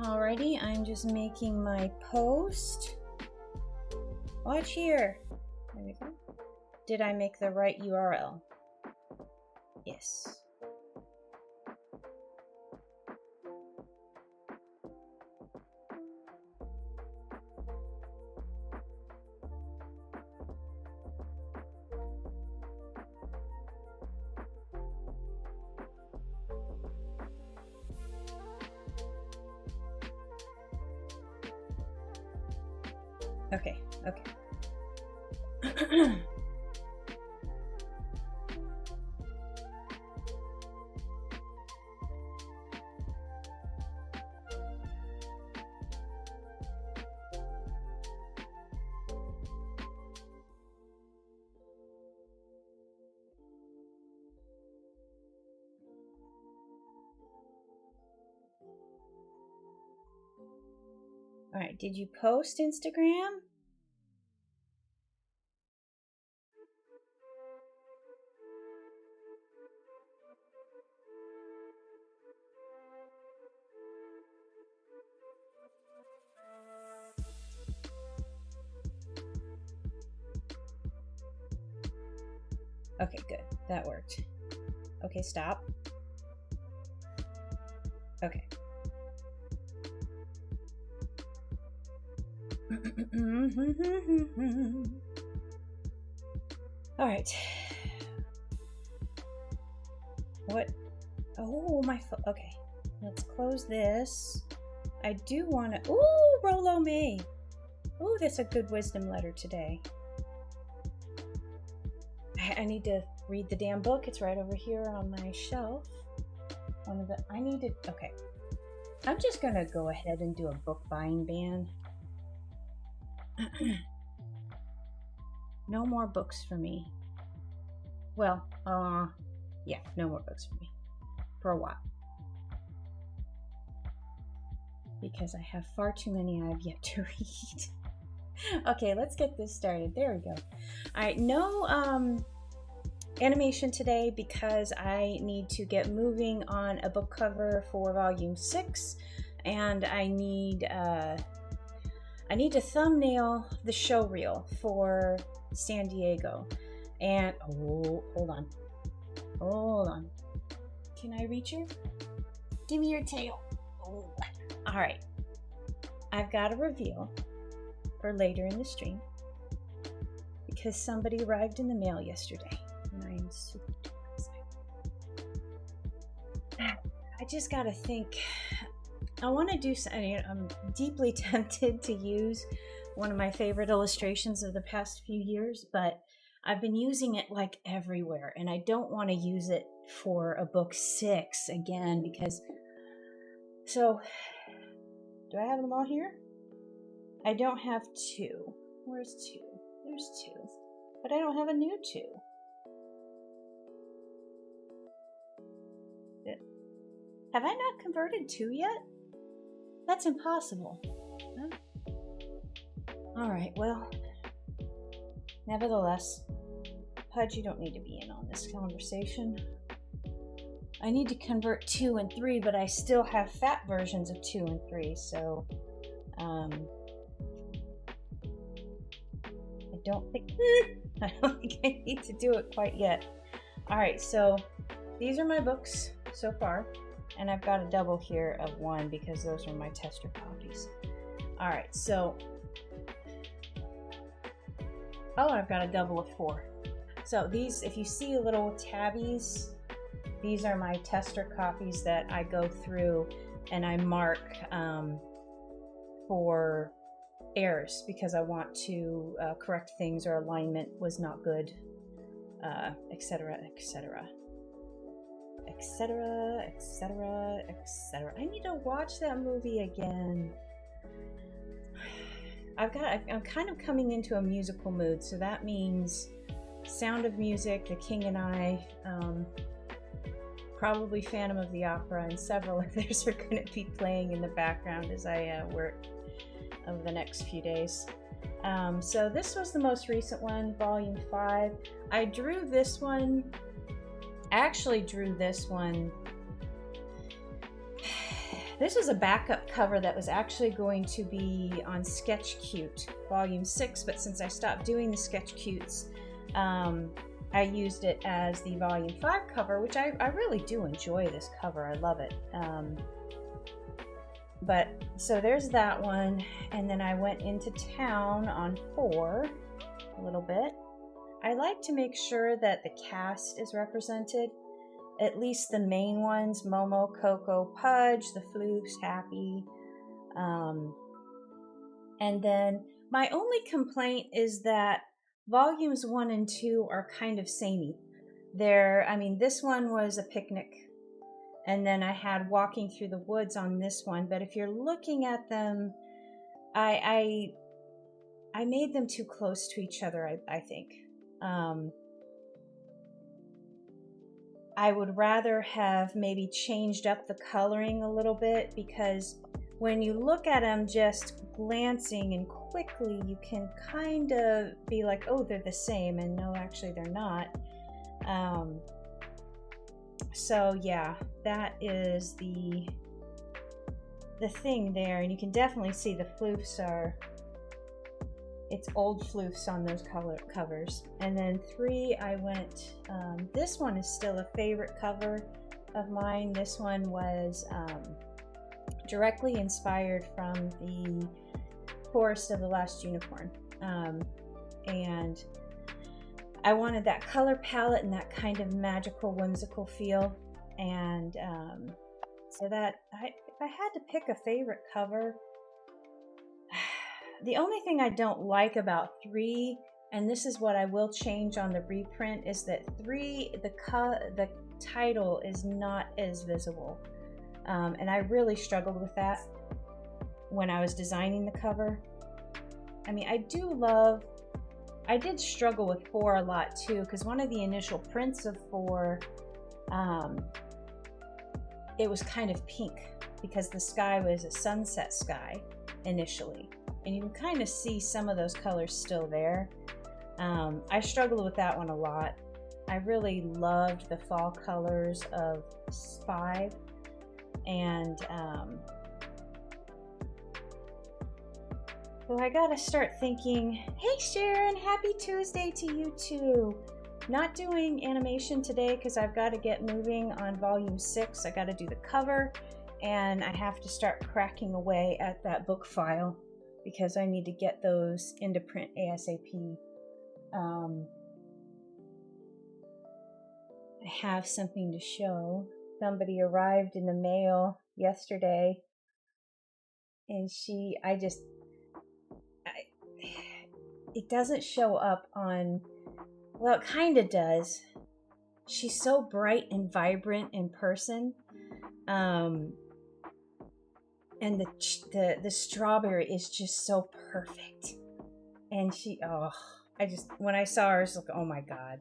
Alrighty, I'm just making my post. Watch here. There we go. Did I make the right URL? Yes. Okay, okay. All right, did you post Instagram? Okay, good. That worked. Okay, stop. Okay. All right. What? Oh, my phone. Okay, let's close this. I do want to. Ooh, Rolo May. Ooh, that's a good wisdom letter today. I need to read the damn book. It's right over here on my shelf. I need to. Okay. I'm just gonna go ahead and do a book buying ban. No more books for me. Well, yeah, no more books for me. For a while. Because I have far too many I've yet to read. Okay, let's get this started. There we go. All right, no animation today because I need to get moving on a book cover for volume 6, and I need to thumbnail the show reel for San Diego. And oh, hold on. Can I reach you? Give me your tail. Oh. All right. I've got a reveal for later in the stream because somebody arrived in the mail yesterday, and I am super excited. I just got to think. I want to do something. I'm deeply tempted to use one of my favorite illustrations of the past few years, but I've been using it like everywhere, and I don't want to use it for a book 6 again because. So, do I have them all here? I don't have 2. Where's 2? There's 2. But I don't have a new 2. Have I not converted 2 yet? That's impossible. Huh? Alright, well, nevertheless, Pudge, you don't need to be in on this conversation. I need to convert 2 and 3, but I still have fat versions of 2 and 3, so I don't think I need to do it quite yet. Alright, so these are my books so far, and I've got a double here of 1 because those are my tester copies. Alright, so I've got a double of 4. So these, if you see little tabbies, these are my tester copies that I go through and I mark for errors because I want to correct things or alignment was not good, etc., etc., etc., etc., etc. I need to watch that movie again. I'm kind of coming into a musical mood, so that means Sound of Music, The King and I, probably Phantom of the Opera, and several others are going to be playing in the background as I work over the next few days. So this was the most recent one, Volume 5. I drew this one. I actually drew this one. This is a backup cover that was actually going to be on Sketch Cute Volume 6, but since I stopped doing the Sketch Cutes, I used it as the Volume 5 cover, which I really do enjoy this cover. I love it. But so there's that one, and then I went into town on 4 a little bit. I like to make sure that the cast is represented, at least the main ones: Momo, Coco, Pudge, the Floofs, Happy. And then my only complaint is that volumes 1 and 2 are kind of samey. I mean, this one was a picnic, and then I had Walking Through the Woods on this one, but if you're looking at them, I made them too close to each other, I think. I would rather have maybe changed up the coloring a little bit, because when you look at them just glancing and quickly, you can kind of be like, oh, they're the same, and no, actually they're not. So yeah, that is the thing there, and you can definitely see the floofs it's old floofs on those covers. And then 3, I went, this one is still a favorite cover of mine. This one was directly inspired from the Forest of the Last Unicorn. And I wanted that color palette and that kind of magical, whimsical feel. And so that, if I had to pick a favorite cover, the only thing I don't like about 3, and this is what I will change on the reprint, is that 3, the title is not as visible. And I really struggled with that when I was designing the cover. I mean, I did struggle with 4 a lot too, because one of the initial prints of 4, it was kind of pink, because the sky was a sunset sky initially. And you can kind of see some of those colors still there. I struggled with that one a lot. I really loved the fall colors of 5. And so I gotta start thinking, hey Sharon, happy Tuesday to you too. Not doing animation today because I've got to get moving on volume 6. I got to do the cover, and I have to start cracking away at that book file, because I need to get those into print ASAP. I have something to show. Somebody arrived in the mail yesterday, and it doesn't show up on, well, it kind of does. She's so bright and vibrant in person. And the strawberry is just so perfect. And when I saw her, I was like, oh my God.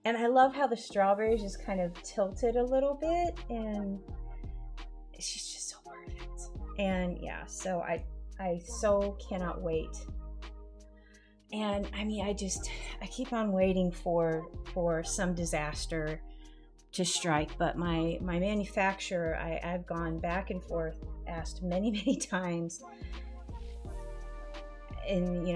And I love how the strawberry is just kind of tilted a little bit, and she's just so perfect. And yeah, so I so cannot wait. And I mean, I keep on waiting for some disaster to strike, but my manufacturer, I've gone back and forth, asked many times, and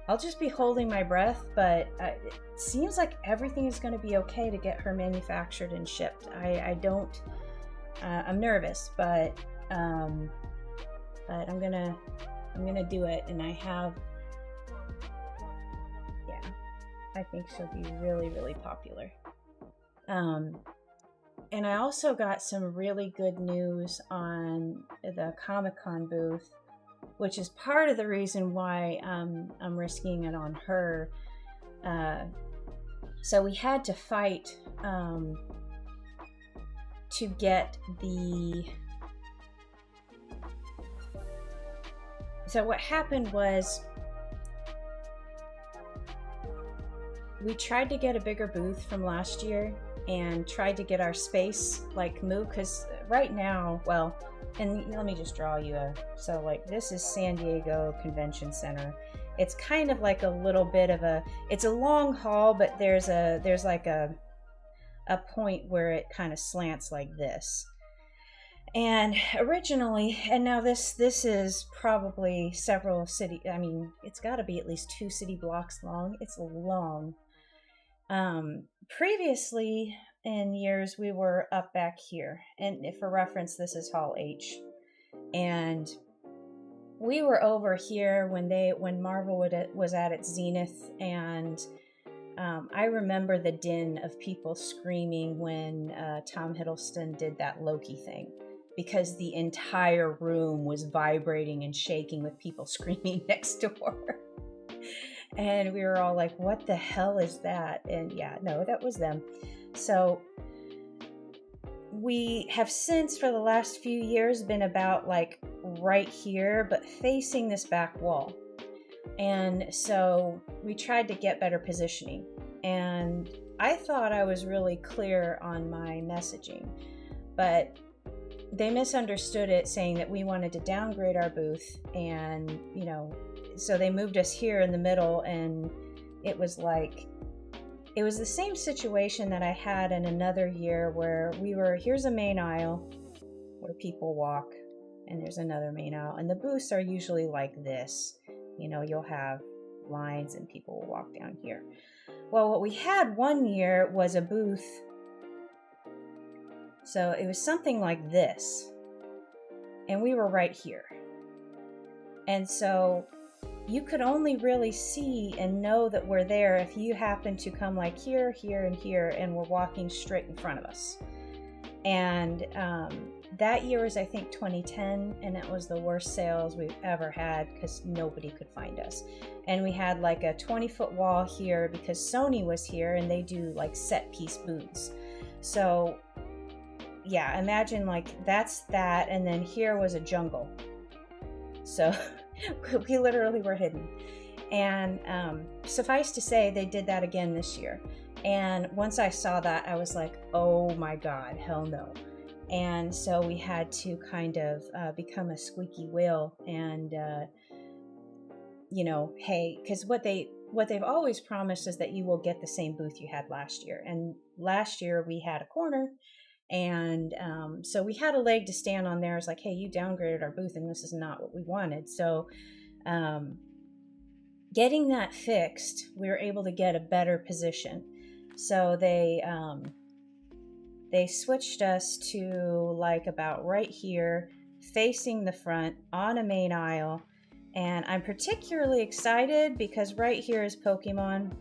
I'll just be holding my breath, but it seems like everything is going to be okay to get her manufactured and shipped. I'm nervous, but I'm gonna do it, and I think she'll be really popular. And I also got some really good news on the Comic-Con booth, which is part of the reason why I'm risking it on her. So we had to fight to get So what happened was, we tried to get a bigger booth from last year and tried to get our space moved, because right now, and let me just draw you so this is San Diego Convention Center. It's kind of like a little bit of it's a long hall, but there's a point where it kind of slants like this. And originally, and now this is probably several city, I mean, it's got to be at least 2 city blocks long. It's long. Previously in years, we were up back here, and for reference, this is Hall H, and we were over here when Marvel was at its zenith, and I remember the din of people screaming when Tom Hiddleston did that Loki thing, because the entire room was vibrating and shaking with people screaming next door. And we were all like, what the hell is that? And yeah, no, that was them. So we have since, for the last few years, been about like right here, but facing this back wall. And so we tried to get better positioning. And I thought I was really clear on my messaging, but they misunderstood it, saying that we wanted to downgrade our booth. And, so they moved us here in the middle, and it was the same situation that I had in another year where here's a main aisle where people walk, and there's another main aisle, and the booths are usually like this. You'll have lines and people will walk down here. Well, what we had one year was a booth. So it was something like this, and we were right here. And so you could only really see and know that we're there if you happen to come like here, here, and here, and we're walking straight in front of us. And that year was, I think, 2010, and it was the worst sales we've ever had because nobody could find us. And we had like a 20-foot wall here because Sony was here, and they do like set piece booths. So yeah, imagine like that's that, and then here was a jungle. So we literally were hidden. And suffice to say, they did that again this year. And once I saw that, I was like, oh my God, hell no. And so we had to kind of become a squeaky wheel and, hey, because what they've always promised is that you will get the same booth you had last year. And last year we had a corner. And so we had a leg to stand on there. It's like, hey, you downgraded our booth and this is not what we wanted. So getting that fixed, we were able to get a better position. So they switched us to like about right here, facing the front on a main aisle. And I'm particularly excited because right here is Pokemon.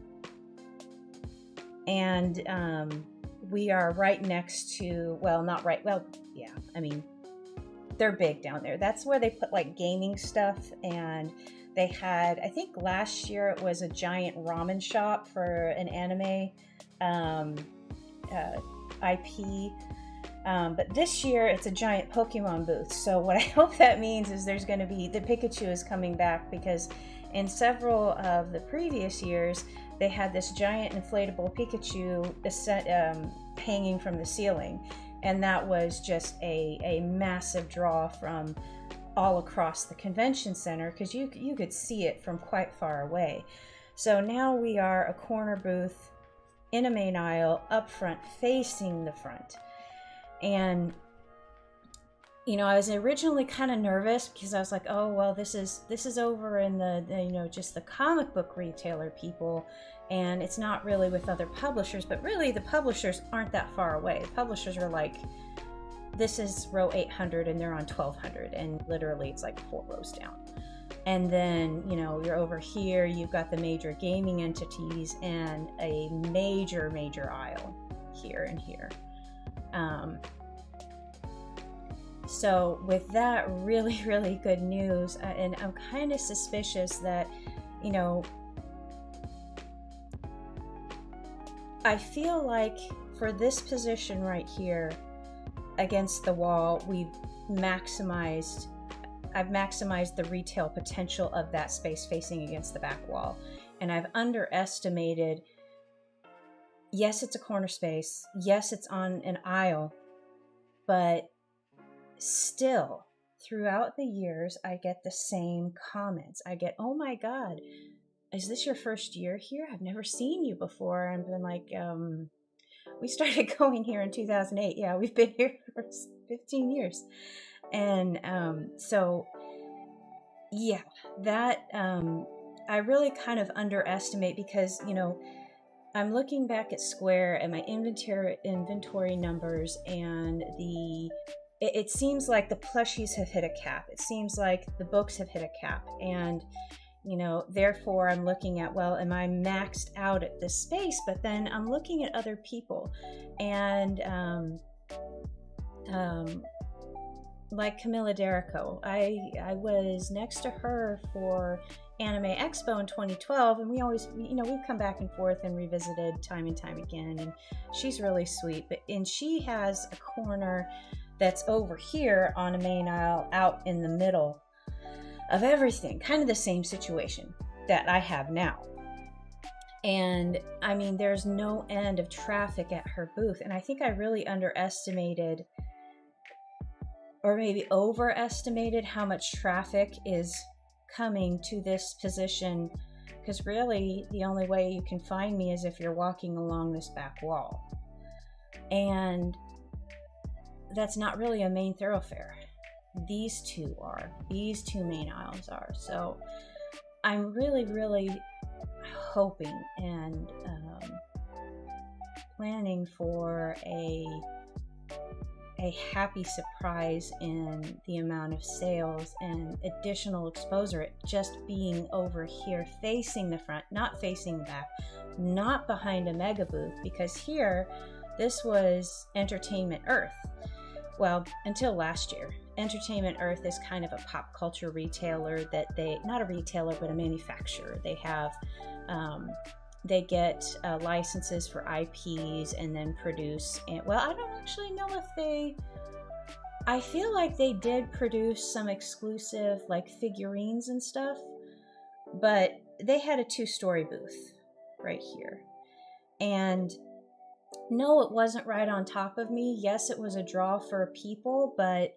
And we are right next to, they're big down there. That's where they put like gaming stuff. And they had, I think last year it was a giant ramen shop for an anime IP. But this year it's a giant Pokemon booth. So what I hope that means is there's going to be, the Pikachu is coming back, because in several of the previous years, they had this giant inflatable Pikachu hanging from the ceiling. And that was just a massive draw from all across the convention center, because you could see it from quite far away. So now we are a corner booth in a main aisle up front, facing the front. And I was originally kind of nervous because I was like, oh well, this is over in the just the comic book retailer people, and it's not really with other publishers. But really, the publishers aren't that far away. The publishers are like, this is row 800 and they're on 1200, and literally it's like 4 rows down. And then you're over here, you've got the major gaming entities and a major aisle here and here. So with that really, really good news, and I'm kind of suspicious that, I feel like for this position right here against the wall, I've maximized the retail potential of that space facing against the back wall. And I've underestimated, yes, it's a corner space. Yes, it's on an aisle, but still, throughout the years, I get the same comments. I get, oh my God, is this your first year here? I've never seen you before. And I've been like, we started going here in 2008. Yeah, we've been here 15 years. And so, yeah, that I really kind of underestimate because, you know, I'm looking back at Square and my inventory numbers, and it seems like the plushies have hit a cap. It seems like the books have hit a cap. And, you know, therefore I'm looking at, well, am I maxed out at this space? But then I'm looking at other people, and like Camilla Derico, I was next to her for Anime Expo in 2012, and we always, you know, we've come back and forth and revisited time and time again, and she's really sweet. And she has a corner that's over here on a main aisle out in the middle of everything, kind of the same situation that I have now. And I mean, there's no end of traffic at her booth, and I think I really underestimated or maybe overestimated how much traffic is coming to this position, because really the only way you can find me is if you're walking along this back wall, and that's not really a main thoroughfare. These two main aisles are. So I'm really hoping and planning for a happy surprise in the amount of sales and additional exposure, just being over here facing the front, not facing the back, not behind a mega booth, because here this was Entertainment Earth. Well, until last year. Entertainment Earth is kind of a pop culture retailer that not a retailer, but a manufacturer. They have they get licenses for IPs and then produce, and well, I don't actually know if I feel like they did produce some exclusive like figurines and stuff, but they had a 2-story booth right here. And no, it wasn't right on top of me. Yes, it was a draw for people, but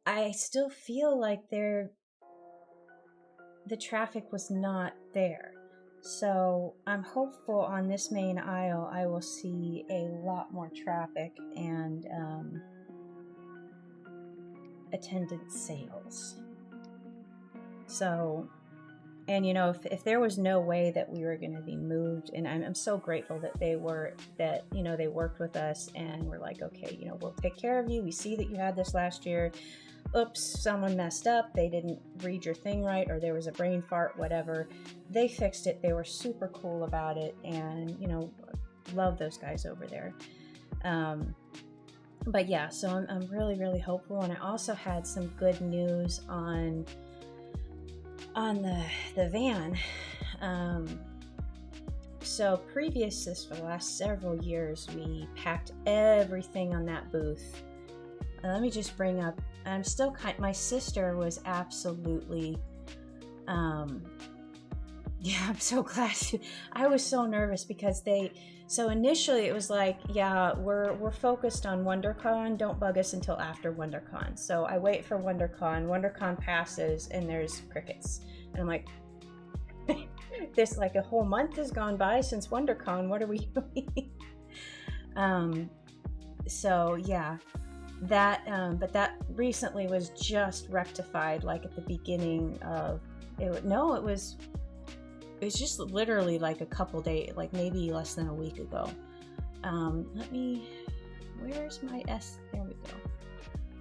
I still feel like the traffic was not there. So I'm hopeful on this main aisle I will see a lot more traffic and attendance sales. So, and you know, if there was no way that we were going to be moved, and I'm so grateful that they worked with us and were like, okay, you know, we'll take care of you. We see that you had this last year. Oops, someone messed up. They didn't read your thing right, or there was a brain fart, whatever. They fixed it. They were super cool about it, and, you know, love those guys over there. But yeah, so I'm really hopeful. And I also had some good news on the van. So previous to this, for the last several years, we packed everything on that booth. Let me just bring up, I'm still my sister was absolutely, yeah, I'm so glad. I was so nervous because so initially it was like, yeah, we're focused on WonderCon. Don't bug us until after WonderCon. So I wait for WonderCon. WonderCon passes and there's crickets. And I'm like, this, like, a whole month has gone by since WonderCon. What are we doing? So yeah, that, but that recently was just rectified, like at the beginning of it. No, it was just literally like a couple days, like maybe less than a week ago. Where's my S? There we go.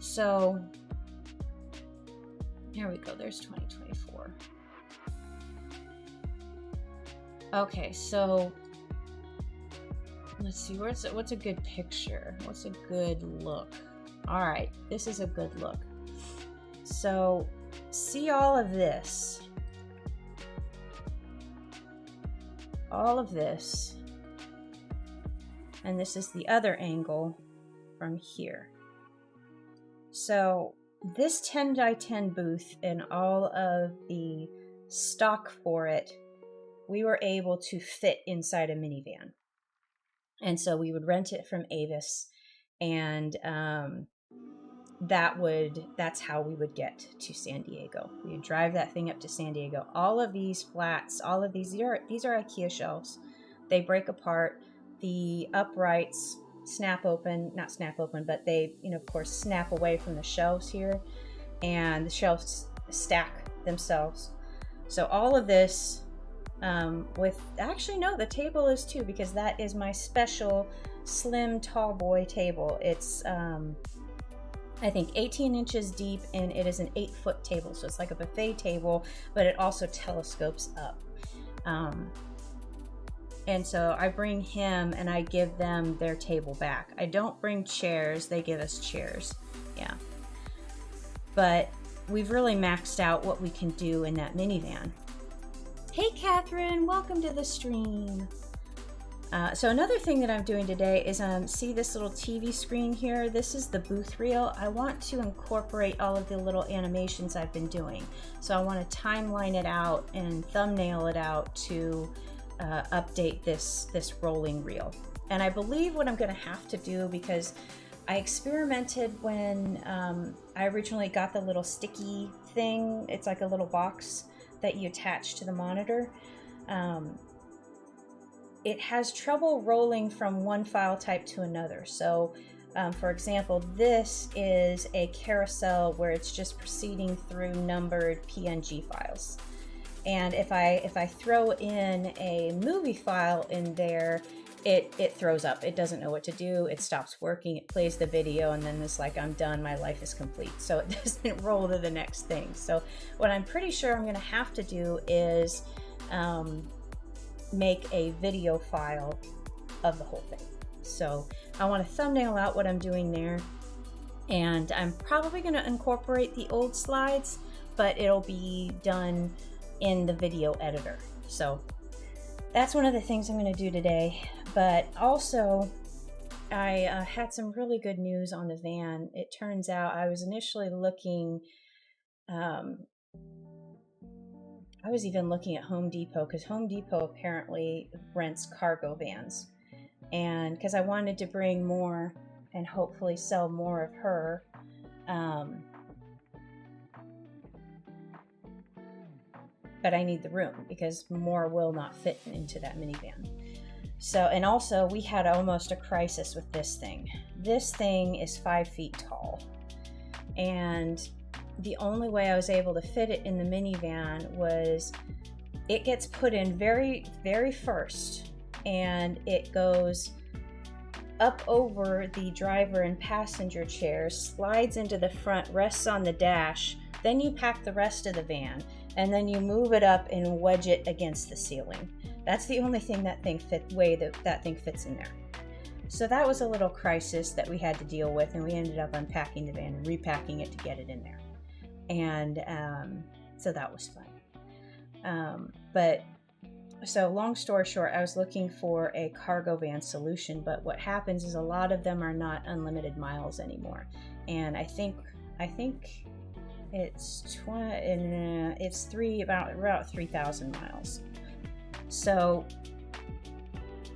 So there we go. There's 2024. Okay, so let's see, what's a good picture? What's a good look? All right, this is a good look. So see all of this. All of this. And this is the other angle from here. So this 10 by 10 booth and all of the stock for it, we were able to fit inside a minivan. And so we would rent it from Avis, and that's how we would get to San Diego. We would drive that thing up to San Diego. All of these flats, all of these are IKEA shelves. They break apart. The uprights snap open, not snap open, but they, of course, snap away from the shelves here, and the shelves stack themselves. So all of this actually no, the table is too, because that is my special slim tall boy table. It's I think 18 inches deep, and it is an 8-foot table, so it's like a buffet table, but it also telescopes up. And so I bring him and I give them their table back. I don't bring chairs, they give us chairs. Yeah. But we've really maxed out what we can do in that minivan. Hey Catherine, welcome to the stream. So another thing that I'm doing today is see this little TV screen here? This is the booth reel. I want to incorporate all of the little animations I've been doing. So I want to timeline it out and thumbnail it out to update this rolling reel. And I believe what I'm going to have to do, because I experimented when I originally got the little sticky thing. It's like a little box that you attach to the monitor. It has trouble rolling from one file type to another. So for example, this is a carousel where it's just proceeding through numbered PNG files. And if I throw in a movie file in there, it throws up. It doesn't know what to do. It stops working. It plays the video, and then it's like, I'm done. My life is complete. So it doesn't roll to the next thing. So what I'm pretty sure I'm going to have to do is make a video file of the whole thing. So I want to thumbnail out what I'm doing there, and I'm probably going to incorporate the old slides, but it'll be done in the video editor. So that's one of the things I'm going to do today. But also I had some really good news on the van. It turns out I was initially looking, I was even looking at Home Depot, because Home Depot apparently rents cargo vans. And because I wanted to bring more and hopefully sell more of her. But I need the room, because more will not fit into that minivan. So, and also we had almost a crisis with this thing. This thing is 5 feet tall. And the only way I was able to fit it in the minivan was it gets put in very, very first, and it goes up over the driver and passenger chairs, slides into the front, rests on the dash, then you pack the rest of the van, and then you move it up and wedge it against the ceiling. That's the only thing that thing that thing fits in there. So that was a little crisis that we had to deal with, and we ended up unpacking the van and repacking it to get it in there. And so that was fun. But so long story short, I was looking for a cargo van solution, but what happens is a lot of them are not unlimited miles anymore. And I think it's about 3,000 miles. So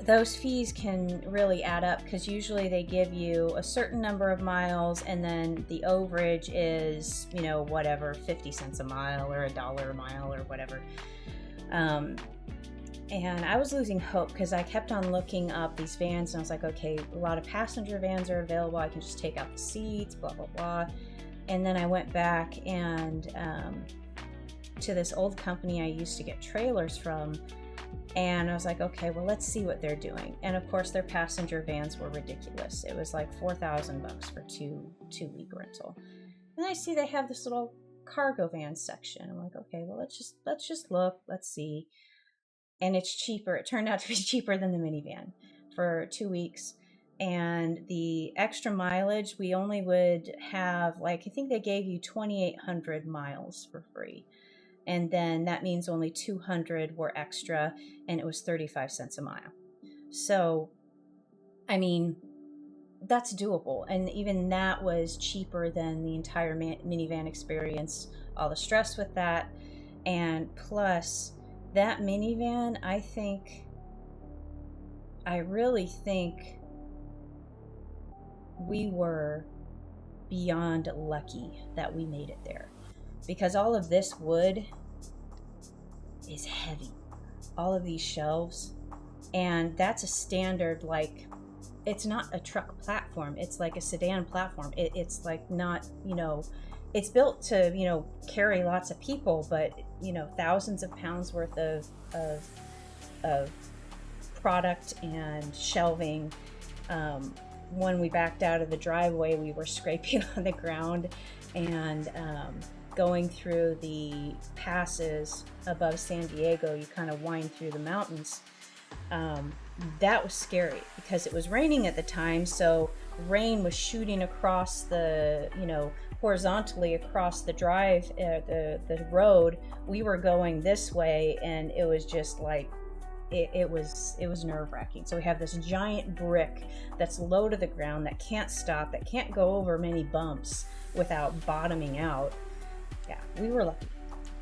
those fees can really add up, because usually they give you a certain number of miles, and then the overage is, whatever, 50 cents a mile or $1 a mile or whatever. And I was losing hope, because I kept on looking up these vans, and I was like, okay, a lot of passenger vans are available. I can just take out the seats, blah, blah, blah. And then I went back and to this old company I used to get trailers from, and I was like, okay, well, let's see what they're doing. And of course, their passenger vans were ridiculous. It was like $4,000 for two-week rental. And I see they have this little cargo van section. I'm like, okay, well, let's just look, let's see. And it's cheaper. It turned out to be cheaper than the minivan for 2 weeks. And the extra mileage, we only would have, I think they gave you 2,800 miles for free. And then that means only 200 were extra, and it was 35 cents a mile. So, I mean, that's doable. And even that was cheaper than the entire minivan experience, all the stress with that. And plus, that minivan, I really think we were beyond lucky that we made it there, because all of this wood is heavy, all of these shelves, and that's a standard it's not a truck platform. It's like a sedan platform. It's like not, it's built to, carry lots of people, but, thousands of pounds worth of product and shelving. When we backed out of the driveway, we were scraping on the ground and going through the passes above San Diego. You kind of wind through the mountains. That was scary because it was raining at the time, so rain was shooting across the, horizontally across the the road. We were going this way, and it was just like, it was nerve-wracking. So we have this giant brick that's low to the ground that can't stop, that can't go over many bumps without bottoming out. Yeah, we were lucky.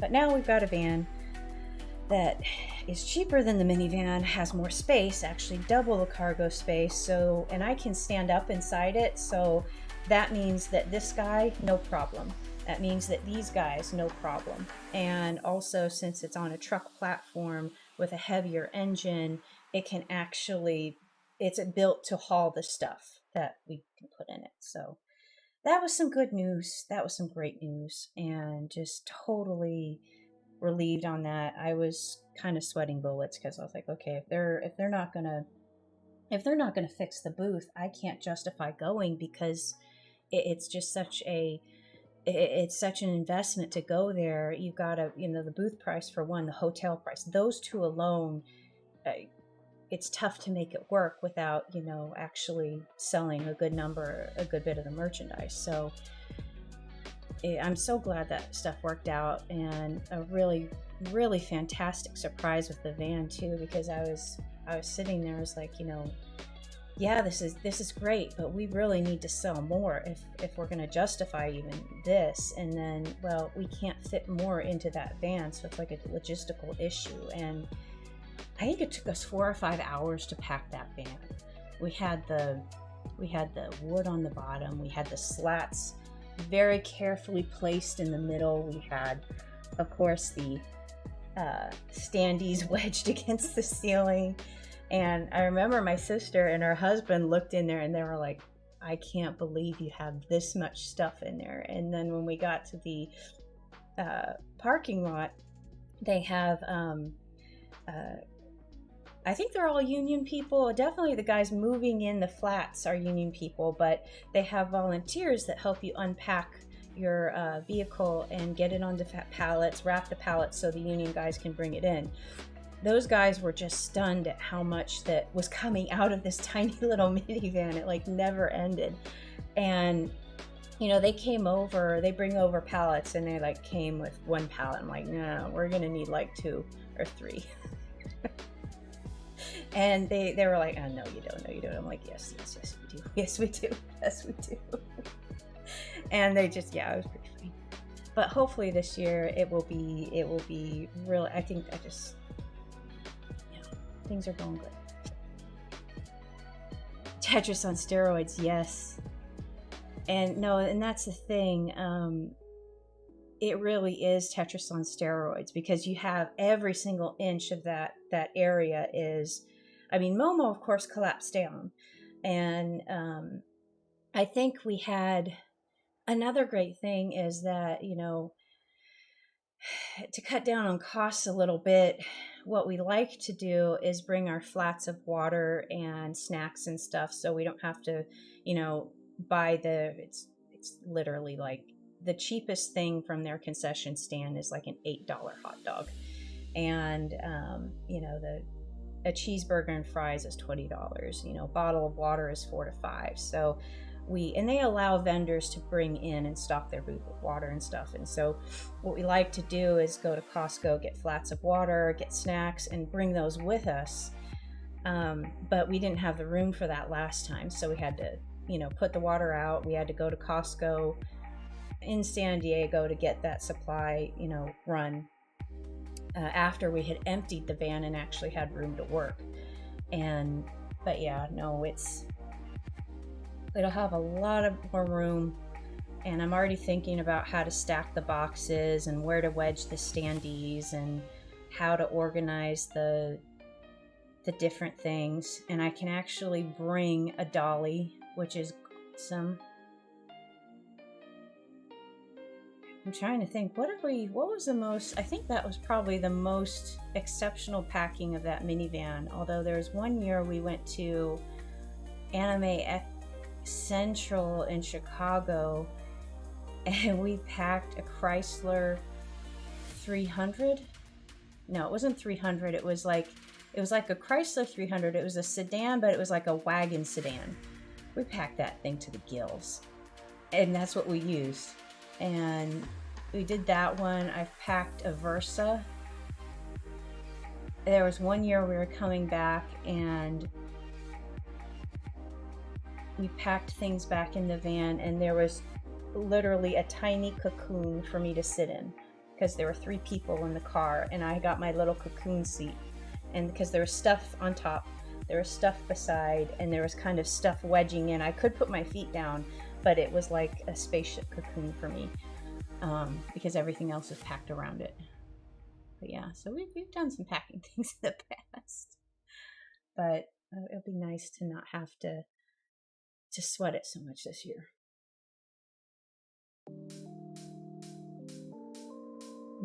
But now we've got a van that is cheaper than the minivan, has more space, actually double the cargo space. So, and I can stand up inside it. So that means that this guy, no problem. That means that these guys, no problem. And also, since it's on a truck platform with a heavier engine, it can actually, it's built to haul the stuff that we can put in it. So that was some good news. That was some great news, and just totally relieved on that. I was kind of sweating bullets because I was like, okay, if they're not gonna fix the booth, I can't justify going, because it's just such an investment to go there. You've got to, the booth price for one, the hotel price, those two alone, it's tough to make it work without, actually selling a good bit of the merchandise. So I'm so glad that stuff worked out, and a really, really fantastic surprise with the van too, because I was sitting there, I was like, yeah, this is great, but we really need to sell more if we're going to justify even this. And then, well, we can't fit more into that van, so it's like a logistical issue. And I think it took us 4 or 5 hours to pack that van. We had the wood on the bottom. We had the slats very carefully placed in the middle. We had, of course, the standees wedged against the ceiling. And I remember my sister and her husband looked in there and they were like, I can't believe you have this much stuff in there. And then when we got to the parking lot, they have, I think they're all union people. Definitely the guys moving in the flats are union people, but they have volunteers that help you unpack your vehicle and get it onto pallets, wrap the pallets so the union guys can bring it in. Those guys were just stunned at how much that was coming out of this tiny little minivan. It like never ended. And they came over, they bring over pallets, and they like came with one pallet. I'm like, no, we're gonna need like 2 or 3. And they were like, oh, no, you don't. I'm like, yes, we do. Yes, we do. Yes, we do. And they just, it was pretty funny. But hopefully this year it will be real. I think things are going good. Tetris on steroids, yes. And that's the thing. It really is Tetris on steroids, because you have every single inch of that area is, Momo, of course, collapsed down. And I think we had another great thing is that, to cut down on costs a little bit, what we like to do is bring our flats of water and snacks and stuff, so we don't have to, buy it's literally like the cheapest thing from their concession stand is like an $8 hot dog. And, a cheeseburger and fries is $20. A bottle of water is $4 to $5. So and they allow vendors to bring in and stock their booth with water and stuff. And so what we like to do is go to Costco, get flats of water, get snacks, and bring those with us. But we didn't have the room for that last time. So we had to, put the water out. We had to go to Costco in San Diego to get that supply, run after we had emptied the van and actually had room to work. But yeah, no, it'll have a lot of more room, and I'm already thinking about how to stack the boxes and where to wedge the standees and how to organize the the different things, and I can actually bring a dolly, which is awesome. I'm trying to think, what was the most, I think that was probably the most exceptional packing of that minivan. Although there was one year we went to Anime Central in Chicago, and we packed a Chrysler 300. No, it wasn't 300. It was like a Chrysler 300. It was a sedan, but it was like a wagon sedan. We packed that thing to the gills, and that's what we used. And we did that one. I've packed a Versa. There was one year we were coming back and we packed things back in the van, and there was literally a tiny cocoon for me to sit in because there were 3 people in the car, and I got my little cocoon seat. And because there was stuff on top, there was stuff beside, and there was kind of stuff wedging in. I could put my feet down, but it was like a spaceship cocoon for me, because everything else was packed around it. But yeah, so we've done some packing things in the past, but it'll be nice to not have to sweat it so much this year.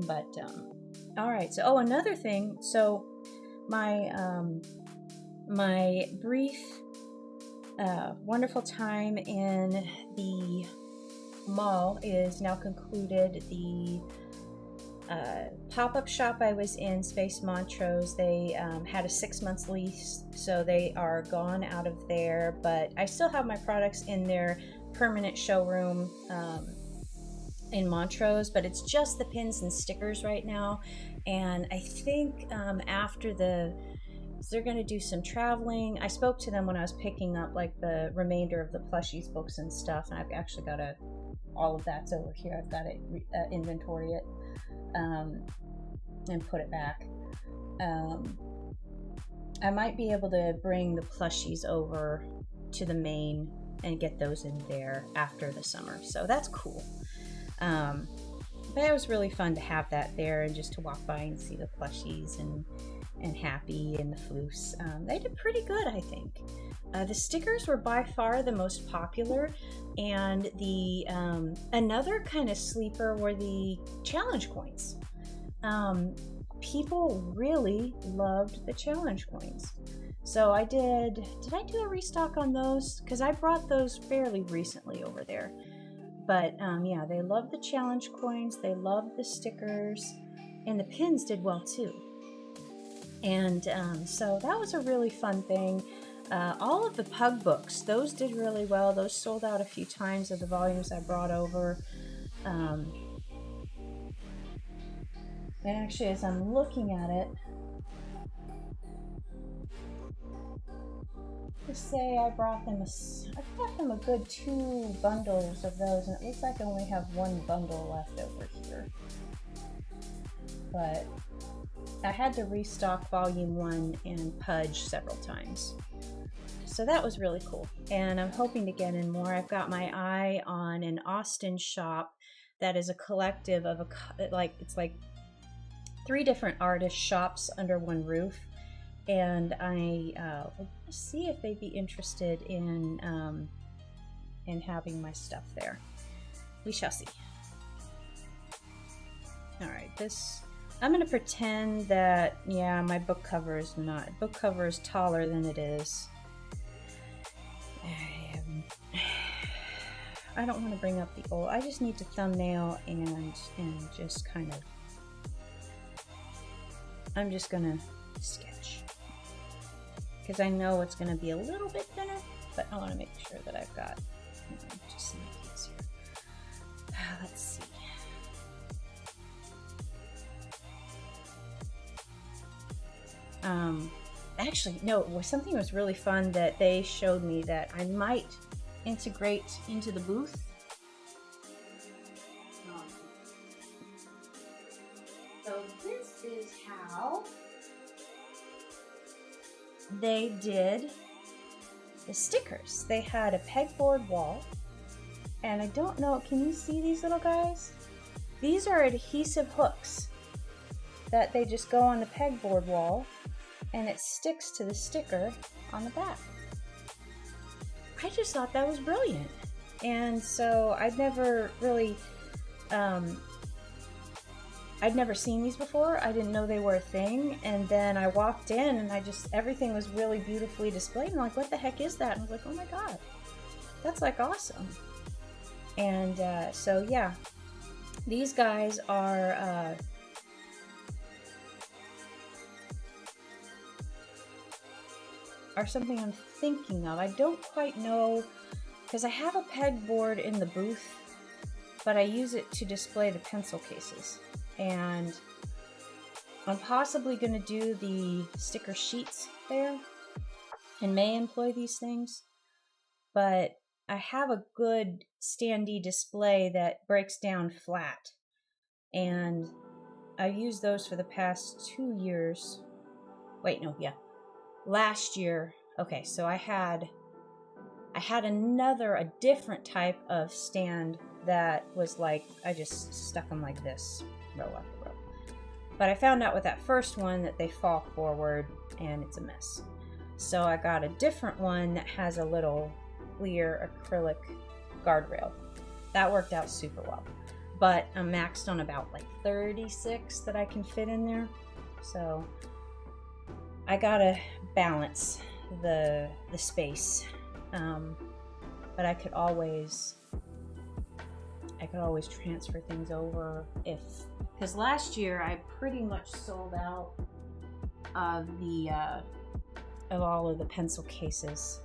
But all right, so another thing, so my my brief wonderful time in the mall is now concluded. The pop-up shop I was in, Space Montrose, they had a 6-month lease, so they are gone out of there, but I still have my products in their permanent showroom in Montrose, but it's just the pins and stickers right now. And I think after they're going to do some traveling. I spoke to them when I was picking up like the remainder of the plushies books and stuff, and I've actually got all of that's over here. I've got to inventory it and put it back. I might be able to bring the plushies over to the main and get those in there after the summer, so that's cool. But it was really fun to have that there and just to walk by and see the plushies and Happy and the floofs. They did pretty good, I think. The stickers were by far the most popular, and the another kind of sleeper were the challenge coins. People really loved the challenge coins. So did I do a restock on those? Because I brought those fairly recently over there. But yeah, they loved the challenge coins, they loved the stickers, and the pins did well too. And so that was a really fun thing. All of the pug books, those did really well. Those sold out a few times of the volumes I brought over. And actually, as I'm looking at it, just say I brought them a good 2 bundles of those, and it looks like I only have 1 bundle left over here. But I had to restock volume 1 and Pudge several times. So that was really cool. And I'm hoping to get in more. I've got my eye on an Austin shop that is a collective of it's like 3 different artist shops under one roof. And I will see if they'd be interested in having my stuff there. We shall see. All right, I'm going to pretend that, yeah, my book cover is taller than it is. I don't want to bring up the old. I just need to thumbnail and just kind of. I'm just going to sketch. Because I know it's going to be a little bit thinner, but I want to make sure that I've got, just some ideas here. Let's see. Actually, no, something was really fun that they showed me that I might integrate into the booth. So this is how they did the stickers. They had a pegboard wall, and I don't know, can you see these little guys? These are adhesive hooks that they just go on the pegboard wall, and it sticks to the sticker on the back. I just thought that was brilliant. And so I'd never really, I'd never seen these before. I didn't know they were a thing. And then I walked in and everything was really beautifully displayed. And I'm like, what the heck is that? And I was like, oh my God, that's like awesome. And so yeah, these guys are something I'm thinking of. I don't quite know, because I have a pegboard in the booth, but I use it to display the pencil cases. And I'm possibly going to do the sticker sheets there and may employ these things, but I have a good standee display that breaks down flat, and I used those for the past 2 years. Wait, no, yeah. Last year, okay, so I had a different type of stand that was like, I just stuck them like this, row after row. But I found out with that first one that they fall forward and it's a mess. So I got a different one that has a little clear acrylic guardrail. That worked out super well. But I'm maxed on about like 36 that I can fit in there. So I gotta balance the space, but I could always transfer things over because last year I pretty much sold out of all of the pencil cases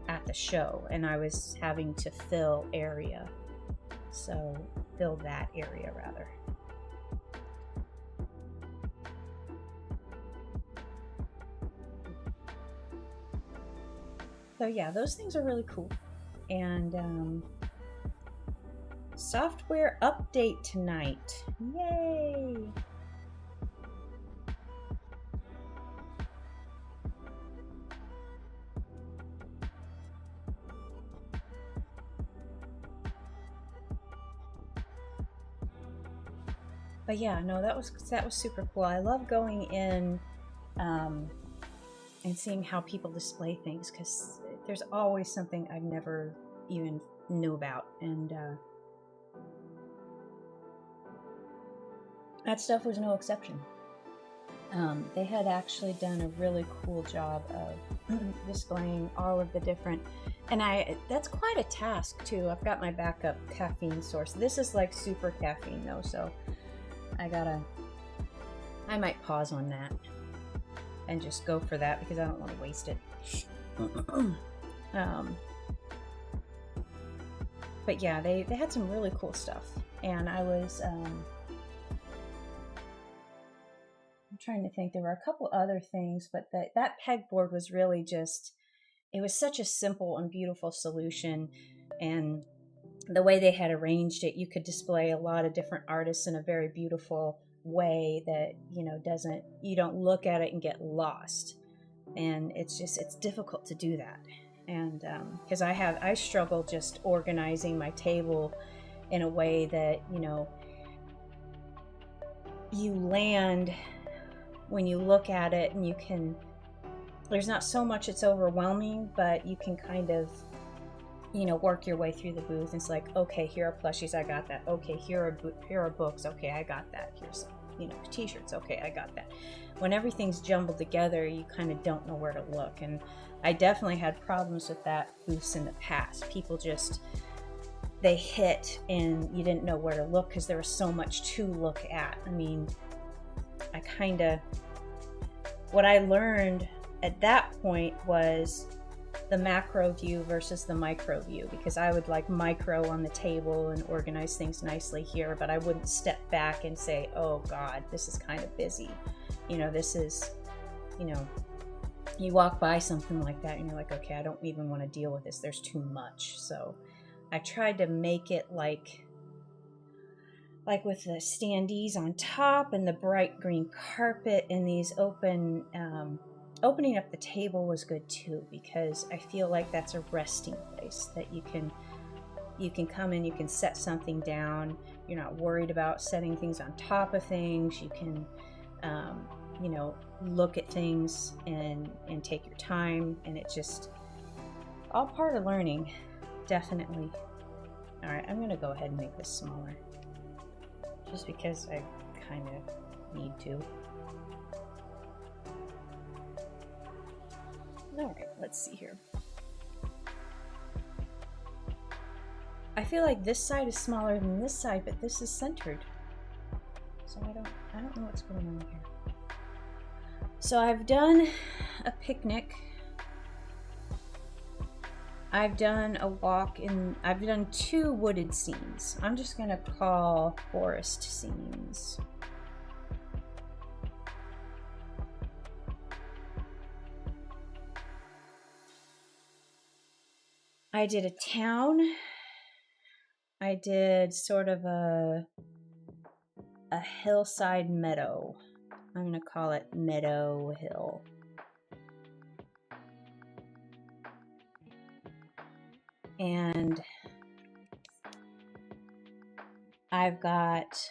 at the show, and I was having to fill that area rather. So yeah, those things are really cool. And software update tonight. Yay! But yeah, no, that was super cool. I love going in and seeing how people display things, because there's always something I've never even knew about, and that stuff was no exception. They had actually done a really cool job of displaying all of the different, and that's quite a task too. I've got my backup caffeine source. This is like super caffeine though, so I might pause on that and just go for that because I don't want to waste it. But yeah, they had some really cool stuff, and I was I'm trying to think. There were a couple other things, but that pegboard was really it was such a simple and beautiful solution, and the way they had arranged it, you could display a lot of different artists in a very beautiful way that, you don't look at it and get lost. And it's difficult to do that. And because I struggle just organizing my table in a way that, you land when you look at it, and there's not so much it's overwhelming, but you can kind of, work your way through the booth. It's like, okay, here are plushies, I got that. Okay, here are books, okay, I got that. Here's some, t-shirts, okay, I got that. When everything's jumbled together, you kind of don't know where to look. And I definitely had problems with that booths in the past. People they hit and you didn't know where to look because there was so much to look at. I mean, what I learned at that point was the macro view versus the micro view, because I would like micro on the table and organize things nicely here, but I wouldn't step back and say, oh God, this is kind of busy. This is, you walk by something like that and you're like, okay, I don't even want to deal with this. There's too much. So I tried to make it like with the standees on top and the bright green carpet and these opening up the table was good too, because I feel like that's a resting place that you can come in, you can set something down. You're not worried about setting things on top of things. You can you know, look at things and take your time, and it's just all part of learning, definitely. All right, I'm gonna go ahead and make this smaller, just because I kind of need to. All right, let's see here. I feel like this side is smaller than this side, but this is centered. So I don't know what's going on here. So I've done a picnic. I've done a walk in, I've done 2 wooded scenes. I'm just gonna call forest scenes. I did a town. I did sort of a hillside meadow. I'm gonna call it Meadow Hill. And I've got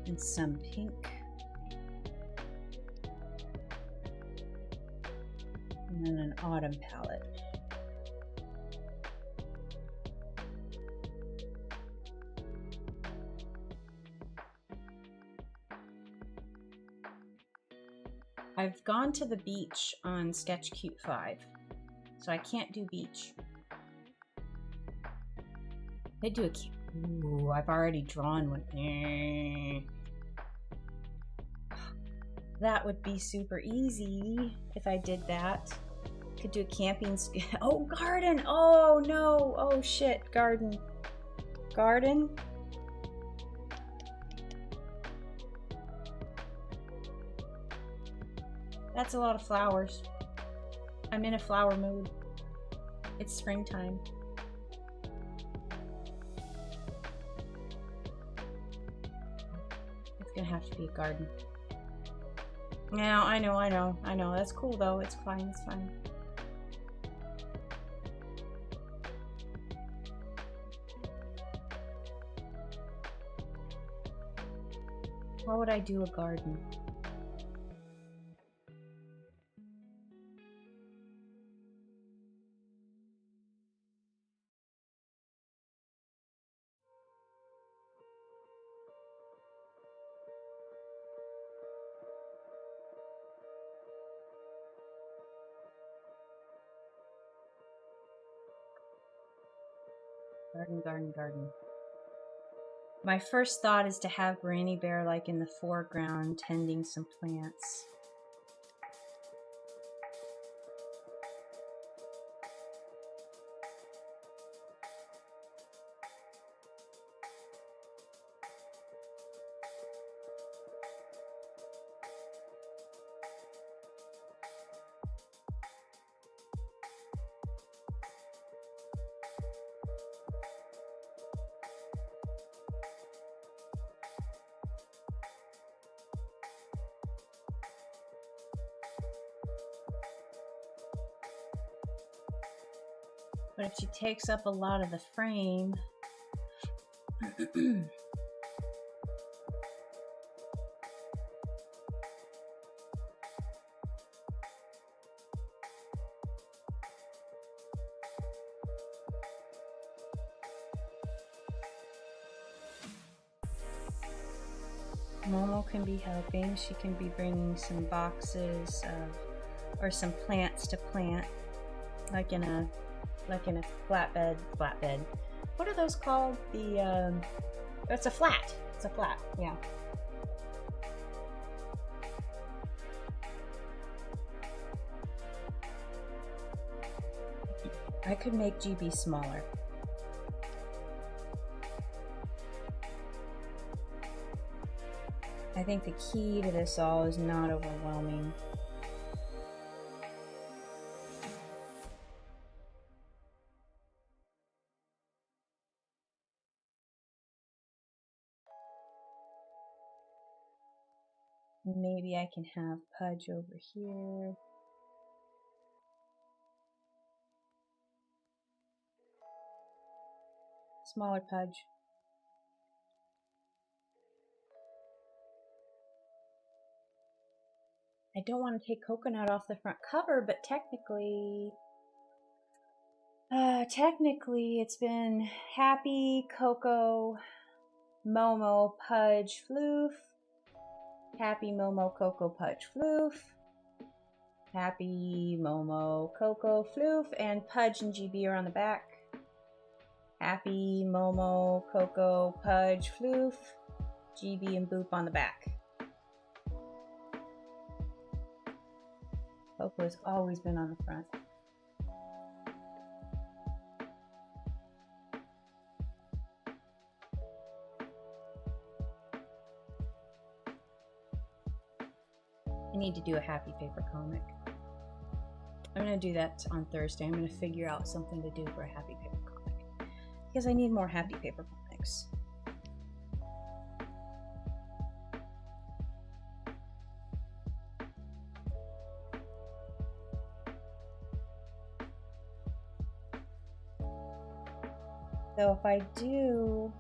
and some pink. And then an autumn palette. I've gone to the beach on Sketch Cute 5, so I can't do beach. They do a, ooh, I've already drawn one. That would be super easy if I did that. Could do a camping, oh, garden, oh no, oh shit, garden. Garden? That's a lot of flowers. I'm in a flower mood. It's springtime. It's gonna have to be a garden. Now, I know. That's cool though. It's fine, it's fine. How would I do a garden? Garden. My first thought is to have Granny Bear like in the foreground tending some plants. But if she takes up a lot of the frame, Momo can be helping. She can be bringing some boxes of, or some plants to plant, like in a flatbed. What are those called? It's a flat. It's a flat, yeah. I could make GB smaller. I think the key to this all is not overwhelming. Maybe I can have Pudge over here. Smaller Pudge. I don't want to take Coconut off the front cover, but technically it's been Happy, Coco, Momo, Pudge, Floof. Happy, Momo, Coco, Pudge, Floof. Happy, Momo, Coco, Floof, and Pudge and GB are on the back. Happy, Momo, Coco, Pudge, Floof, GB and Boop on the back. Coco has always been on the front. I need to do a happy paper comic. I'm going to do that on Thursday. I'm going to figure out something to do for a happy paper comic. Because I need more happy paper comics. So if I do...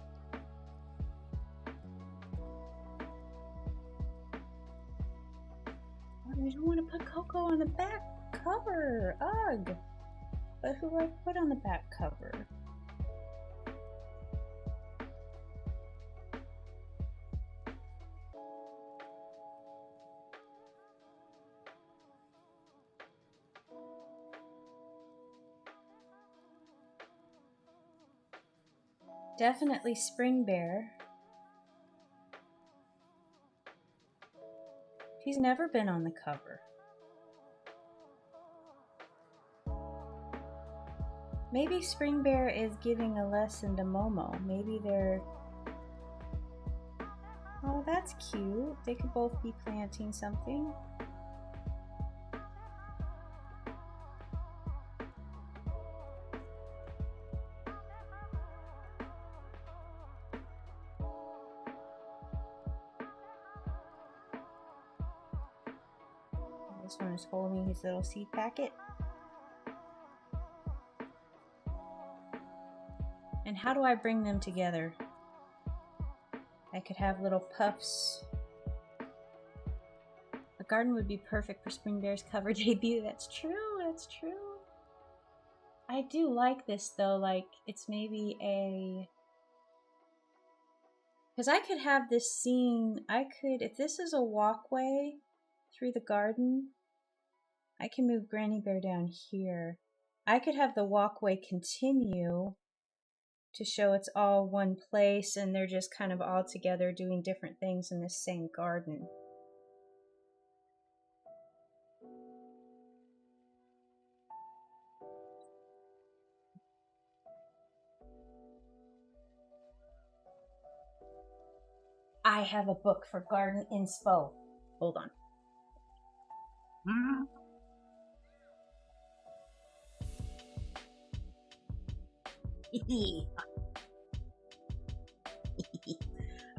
I don't want to put Coco on the back cover. Ugh. But who do I put on the back cover? Definitely Spring Bear. She's never been on the cover. Maybe Spring Bear is giving a lesson to Momo. Maybe they're... Oh, that's cute. They could both be planting something. This one is holding his little seed packet. And how do I bring them together? I could have little puffs. A garden would be perfect for Spring Bear's cover debut. That's true, that's true. I do like this though, like it's maybe a... Because I could have this scene, if this is a walkway through the garden, I can move Granny Bear down here. I could have the walkway continue to show it's all one place and they're just kind of all together doing different things in this same garden. I have a book for garden inspo. Hold on.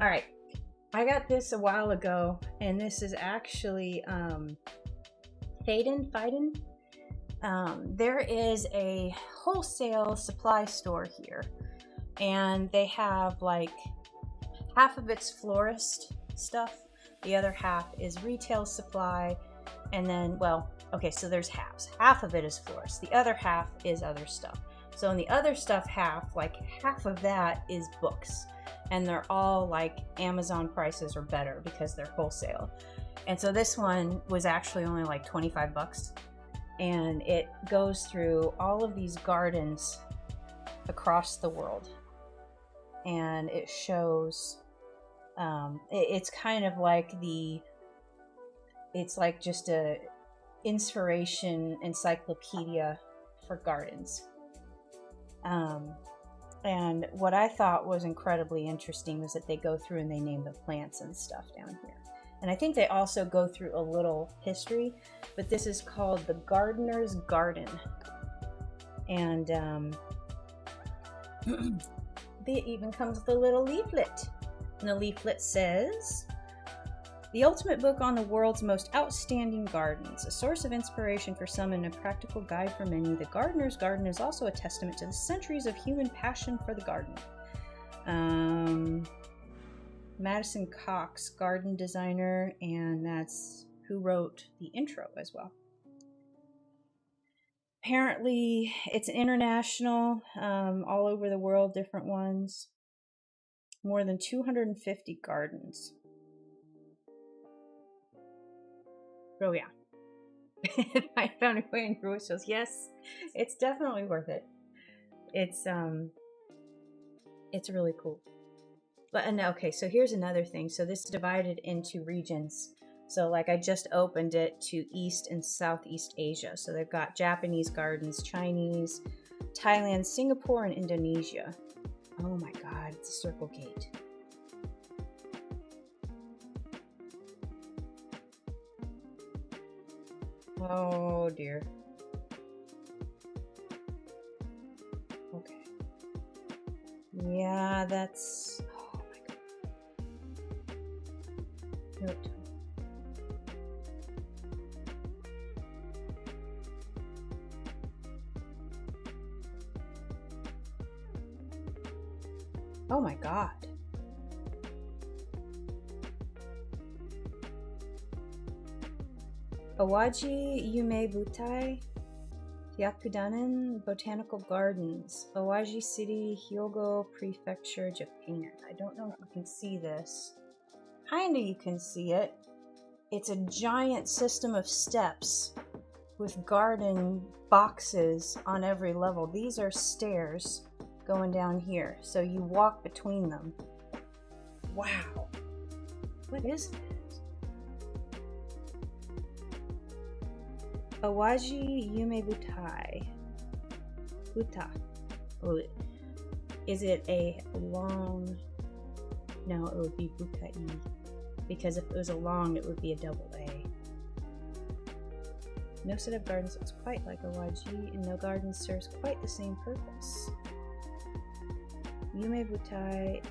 All right, I got this a while ago, and this is actually Faden. There is a wholesale supply store here, and they have like half of it's florist stuff, the other half is retail supply, and then, well, okay, so there's halves. Half of it is florist, the other half is other stuff. So in the other stuff half, like half of that is books. And they're all like Amazon prices or better because they're wholesale. And so this one was actually only like 25 bucks. And it goes through all of these gardens across the world. And it shows, it's kind of like it's like just a inspiration encyclopedia for gardens. And what I thought was incredibly interesting was that they go through and they name the plants and stuff down here. And I think they also go through a little history, but this is called the Gardener's Garden. And it even comes with a little leaflet. And the leaflet says, "The ultimate book on the world's most outstanding gardens, a source of inspiration for some and a practical guide for many. The Gardener's Garden is also a testament to the centuries of human passion for the garden." Madison Cox, garden designer, and that's who wrote the intro as well. Apparently, it's international, all over the world, different ones. More than 250 gardens. Oh yeah. I found a way in groceries. Yes, it's definitely worth it. It's really cool. But and okay, so here's another thing. So this is divided into regions. So like I just opened it to East and Southeast Asia. So they've got Japanese gardens, Chinese, Thailand, Singapore, and Indonesia. Oh my God, it's a circle gate. Oh dear. Okay. Yeah, that's... Oh my God. Note. Oh my God. Awaji Yume Butai, Hyakudanen Botanical Gardens, Awaji City, Hyogo Prefecture, Japan. I don't know if you can see this. Kinda you can see it. It's a giant system of steps with garden boxes on every level. These are stairs going down here, so you walk between them. Wow. What is it? Awaji Yume Butai. Buta. Oh, is it a long? No, it would be Butai. Because if it was a long, it would be a double A. No set of gardens looks quite like Awaji, and no garden serves quite the same purpose. Yume Butai,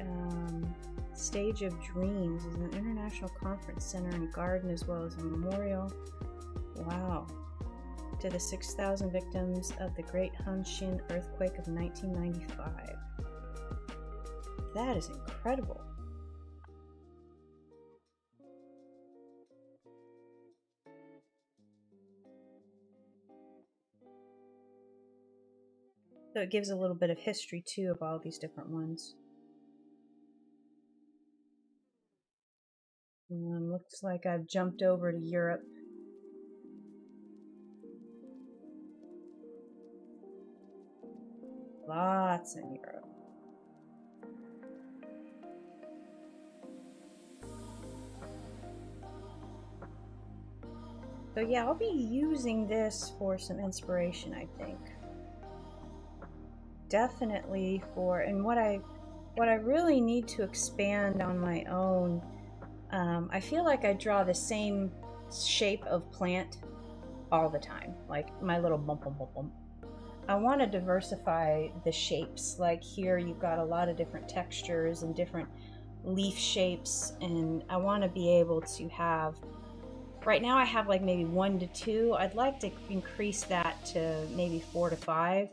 Stage of Dreams, is an international conference center and garden as well as a memorial. Wow. To the 6,000 victims of the Great Hanshin earthquake of 1995. That is incredible. So it gives a little bit of history too of all these different ones. Looks like I've jumped over to Europe. Lots in Europe. So yeah, I'll be using this for some inspiration, I think. Definitely for, and what I really need to expand on my own, I feel like I draw the same shape of plant all the time, like my little bump, bump, bump, bump. I want to diversify the shapes. Like here you've got a lot of different textures and different leaf shapes, and I want to be able to have, right now I have like maybe 1 to 2. I'd like to increase that to maybe 4 to 5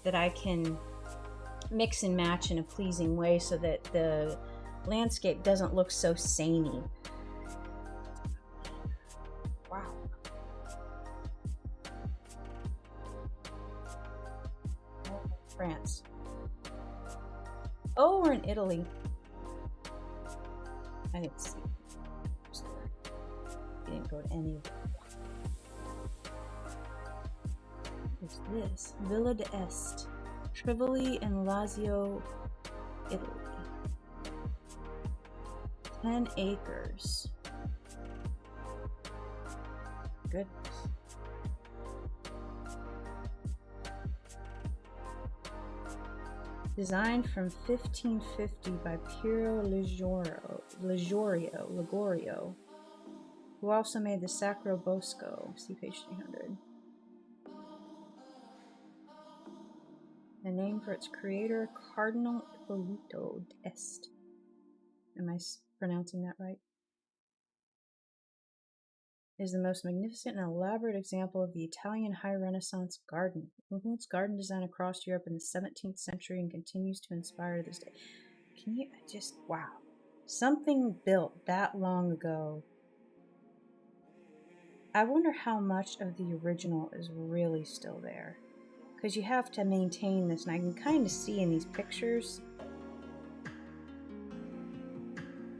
that I can mix and match in a pleasing way so that the landscape doesn't look so samey. Wow. France. Oh, we're in Italy. I didn't see. I didn't go to any of them. What's this? Villa d'Este. Trivoli and Lazio, Italy. 10 acres. Goodness. Designed from 1550 by Piero Ligorio, who also made the Sacro Bosco. See page 300. The name for its creator, Cardinal Ippolito d'Este. Am I pronouncing that right? Is the most magnificent and elaborate example of the Italian High Renaissance garden. It includes garden design across Europe in the 17th century and continues to inspire to this day. Can you just, wow. Something built that long ago. I wonder how much of the original is really still there. Because you have to maintain this, and I can kind of see in these pictures,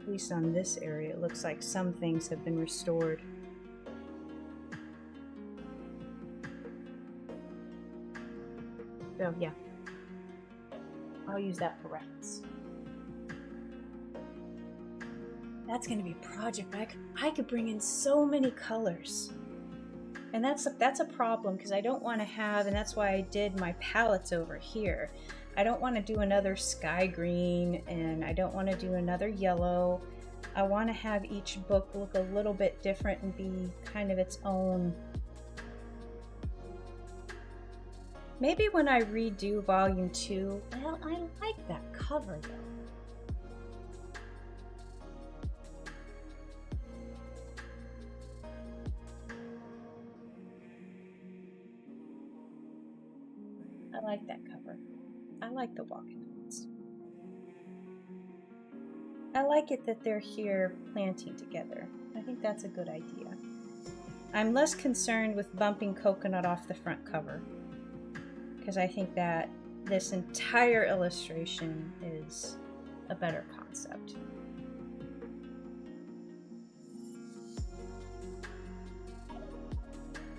at least on this area, it looks like some things have been restored. So yeah, I'll use that for reference. That's going to be a project. I could bring in so many colors. And that's a problem, because I don't want to have, and that's why I did my palettes over here. I don't want to do another sky green, and I don't want to do another yellow. I want to have each book look a little bit different and be kind of its own. Maybe when I redo volume 2, well, I like that cover though. I like that cover. I like the walking ones. I like it that they're here planting together. I think that's a good idea. I'm less concerned with bumping Coconut off the front cover, because I think that this entire illustration is a better concept.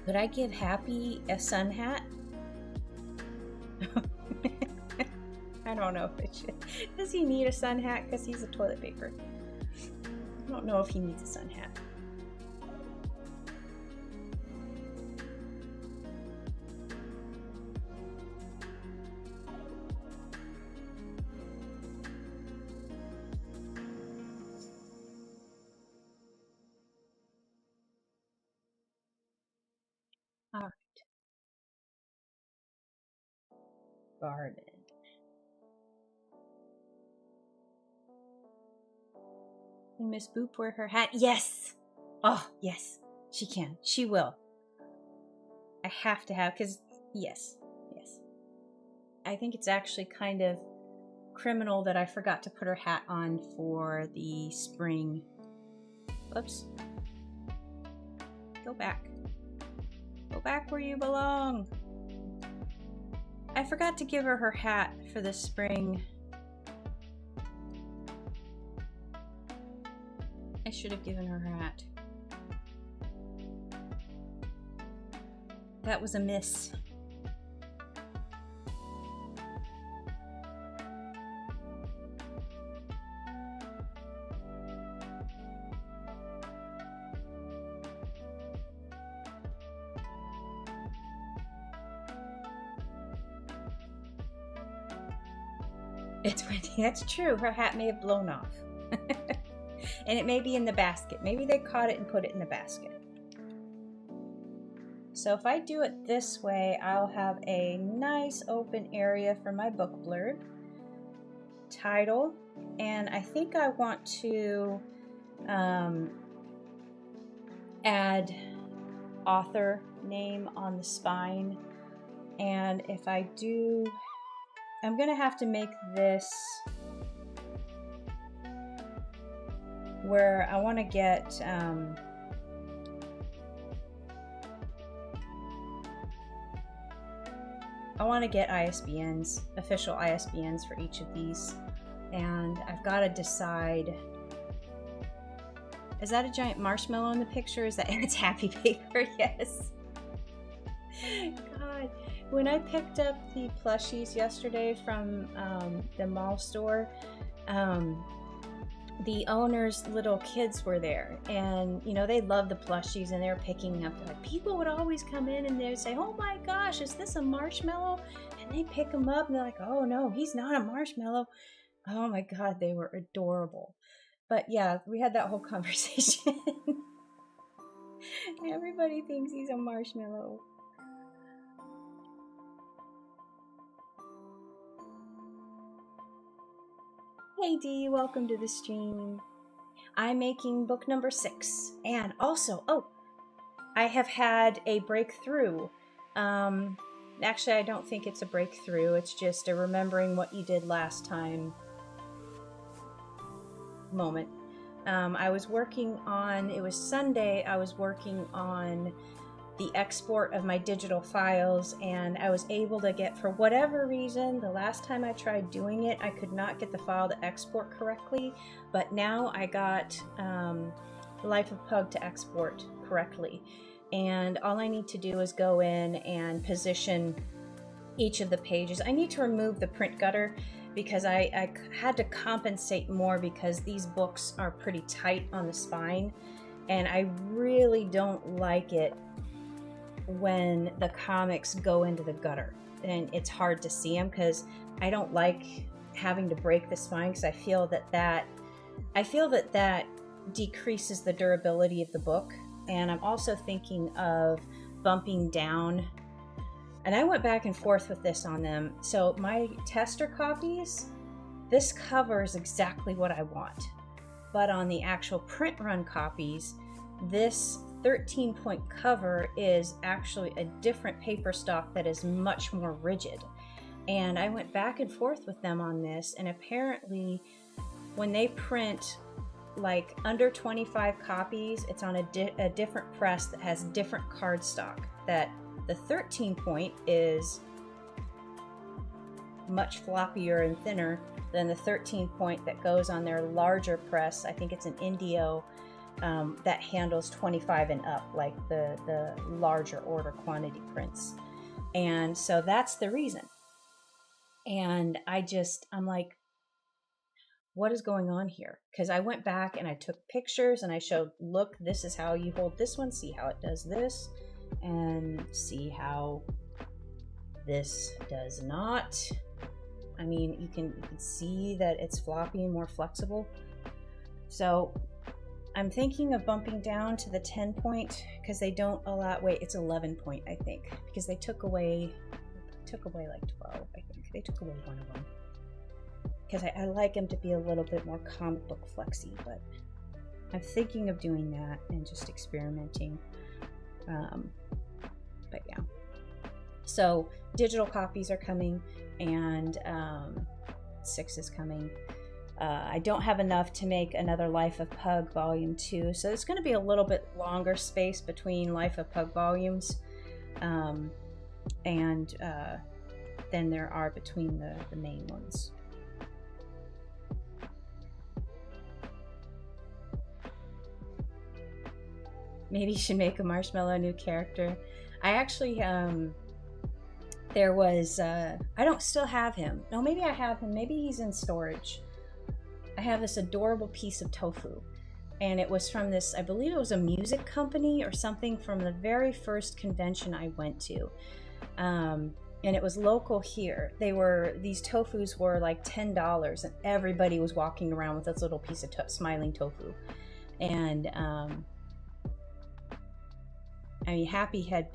Would I give Happy a sun hat? I don't know if it should. Does he need a sun hat? Because he's a toilet paper. I don't know if he needs a sun hat. All right. Garden. Can Miss Boop wear her hat? Yes! Oh, yes. She can. She will. I have to have, because, yes. Yes. I think it's actually kind of criminal that I forgot to put her hat on for the spring. Whoops. Go back. Go back where you belong. I forgot to give her her hat for the spring. I should have given her her hat. That was a miss. It's windy. That's true. Her hat may have blown off. And it may be in the basket. Maybe they caught it and put it in the basket. So if I do it this way, I'll have a nice open area for my book blurb. Title. And I think I want to add author name on the spine. And if I do, I'm going to have to make this where I want to get ISBNs, official ISBNs for each of these, and I've got to decide. Is that a giant marshmallow in the picture? Is that it's happy paper? Yes. God, when I picked up the plushies yesterday from the mall store, the owner's little kids were there, and you know, they love the plushies, and they're picking up, like, people would always come in and they would say, oh my gosh, is this a marshmallow? And they pick them up and they're like, oh no, he's not a marshmallow. Oh my god, they were adorable. But yeah, we had that whole conversation. Everybody thinks he's a marshmallow. Hey Dee, welcome to the stream. I'm making book number 6. And also, I have had a breakthrough. Actually, I don't think it's a breakthrough. It's just a remembering what you did last time moment. I was working on, it was Sunday, I was working on the export of my digital files, and I was able to get, for whatever reason, the last time I tried doing it, I could not get the file to export correctly, but now I got Life of Pug to export correctly. And all I need to do is go in and position each of the pages. I need to remove the print gutter because I had to compensate more because these books are pretty tight on the spine, and I really don't like it when the comics go into the gutter and it's hard to see them, because I don't like having to break the spine, because I feel that decreases the durability of the book. And I'm also thinking of bumping down, and I went back and forth with this on them. So my tester copies, this covers exactly what I want, but on the actual print run copies, this 13-point cover is actually a different paper stock that is much more rigid. And I went back and forth with them on this, and apparently when they print like under 25 copies, it's on a different press that has different cardstock. That the 13-point is much floppier and thinner than the 13-point that goes on their larger press. I think it's an Indio that handles 25 and up, like the larger order quantity prints. And so that's the reason. And I'm like, what is going on here? Because I went back and I took pictures and I showed, look, this is how you hold this one, see how it does this, and see how this does not. I mean, you can see that it's floppy and more flexible. So I'm thinking of bumping down to the 10-point, because they don't allow, wait, it's 11-point, I think, because they took away like 12, I think. They took away one of them. Because I like them to be a little bit more comic book flexy, but I'm thinking of doing that and just experimenting. But yeah. So digital copies are coming, and 6 is coming. I don't have enough to make another Life of Pug Volume 2, so it's going to be a little bit longer space between Life of Pug volumes, and than there are between the main ones. Maybe you should make a Marshmallow new character. I actually, there was, I don't still have him. No, maybe I have him. Maybe he's in storage. I have this adorable piece of tofu. And it was from this, I believe it was a music company or something from the very first convention I went to. And it was local here. These tofus were like $10, and everybody was walking around with this little piece of smiling tofu. And, I mean, Happy had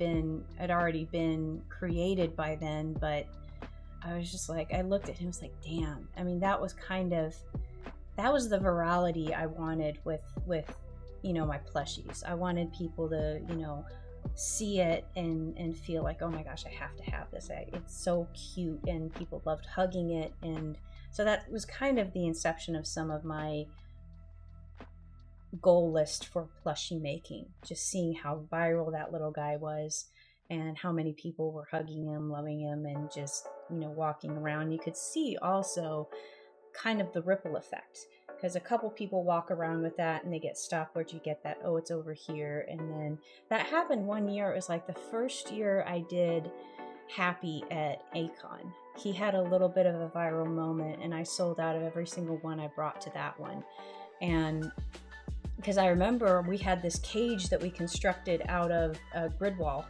already been created by then, but I was just like, I looked at him, I was like, damn. I mean, that was the virality I wanted with my plushies. I wanted people to, see it and feel like, oh my gosh, I have to have this. It's so cute, and people loved hugging it. And so that was kind of the inception of some of my goal list for plushie making, just seeing how viral that little guy was and how many people were hugging him, loving him, and just walking around. You could see also kind of the ripple effect, because a couple people walk around with that and they get stopped. Where'd you get that? Oh, it's over here. And then that happened one year. It was like the first year I did Happy at Acon. He had a little bit of a viral moment, and I sold out of every single one I brought to that one. And because I remember we had this cage that we constructed out of a grid wall,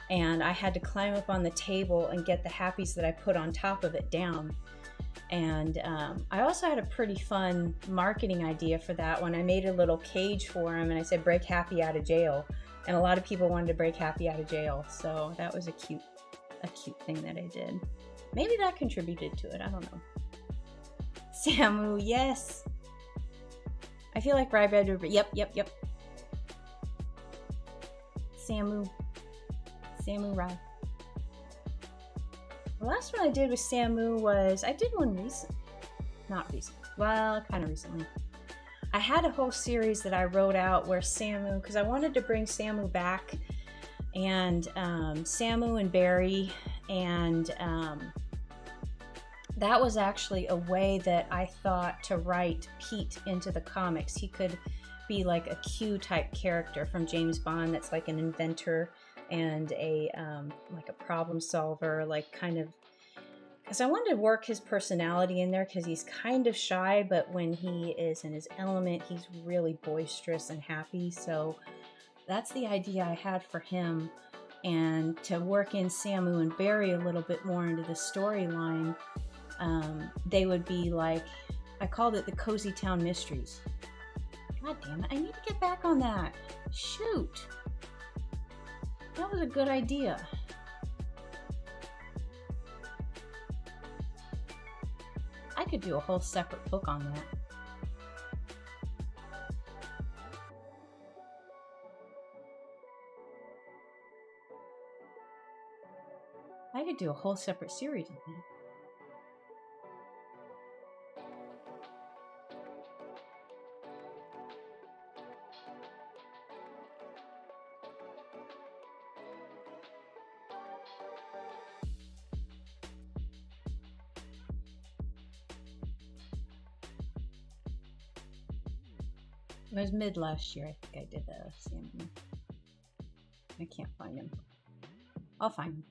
and I had to climb up on the table and get the happies that I put on top of it down. And I also had a pretty fun marketing idea for that one. I made a little cage for him and I said, break Happy out of jail. And a lot of people wanted to break Happy out of jail. So that was a cute thing that I did. Maybe that contributed to it. I don't know. Samu, yes. I feel like Rybread would be, yep. Samu Rye. The last one I did with Samu was, I did one not recent, well, kind of recently. I had a whole series that I wrote out where Samu, because I wanted to bring Samu back, and Samu and Barry, and that was actually a way that I thought to write Pete into the comics. He could be like a Q type character from James Bond that's like an inventor and a like a problem solver, like kind of, because I wanted to work his personality in there, because he's kind of shy, but when he is in his element, he's really boisterous and happy. So that's the idea I had for him. And to work in Samu and Barry a little bit more into the storyline, they would be like, I called it the Cozy Town Mysteries. God damn it, I need to get back on that. Shoot. That was a good idea. I could do a whole separate book on that. I could do a whole separate series on that. It was mid last year, I think I did the Samu. I can't find him. I'll find him.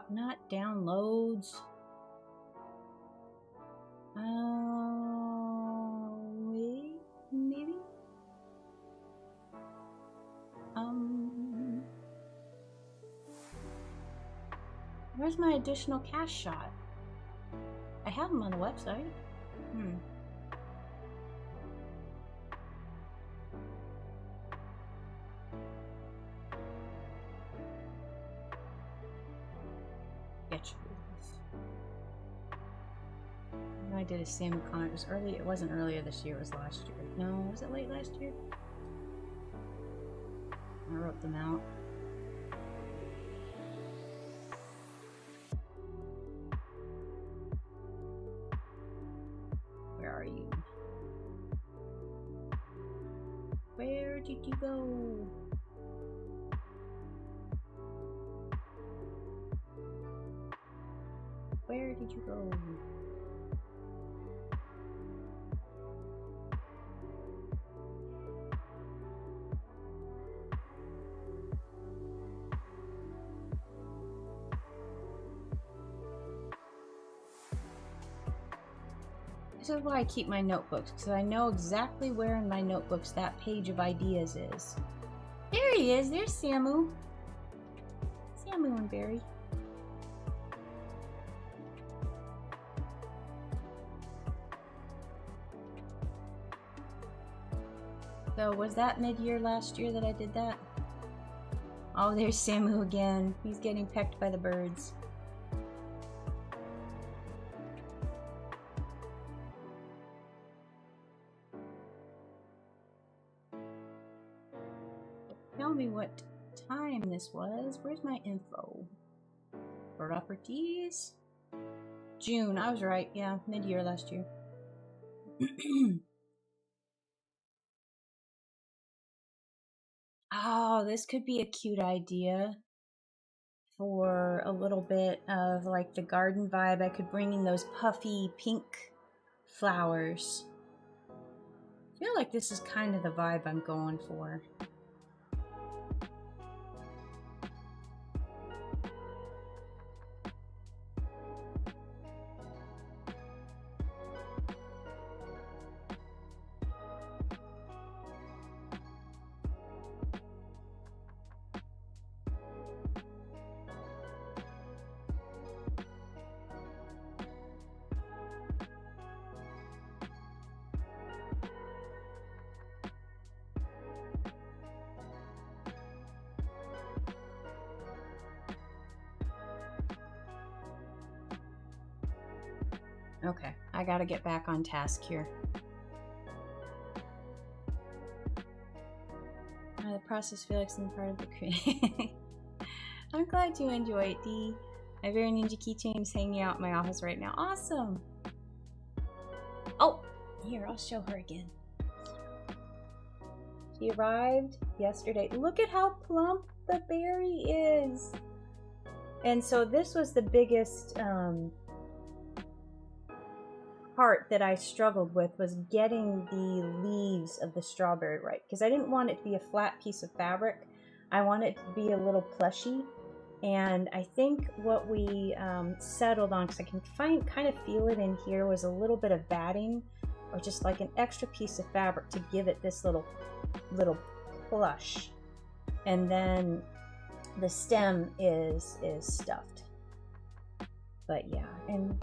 Not downloads. Maybe. Where's my additional cash shot? I have them on the website. Get you this. I did a SamuCon. It was early. It wasn't earlier this year. It was last year. No, was it late last year? I wrote them out. Where are you? Where did you go? Where did you go? This is why I keep my notebooks, because I know exactly where in my notebooks that page of ideas is. There he is. There's Samu. Samu and Barry. So was that mid-year last year that I did that? Oh, there's Samu again. He's getting pecked by the birds. Tell me what time this was. Where's my info? Properties? June. I was right. Yeah, mid-year last year. Oh, this could be a cute idea for a little bit of like the garden vibe. I could bring in those puffy pink flowers. I feel like this is kind of the vibe I'm going for. Okay, I gotta get back on task here. The process feels like some part of the creation. I'm glad you enjoy it, Dee. My very ninja keychain is hanging out in my office right now. Awesome! Oh, here, I'll show her again. She arrived yesterday. Look at how plump the berry is. And so this was the biggest part that I struggled with, was getting the leaves of the strawberry right, because I didn't want it to be a flat piece of fabric. I want it to be a little plushy. And I think what we settled on, because I can kind of feel it in here, was a little bit of batting, or just like an extra piece of fabric to give it this little plush. And then the stem is stuffed. But yeah, and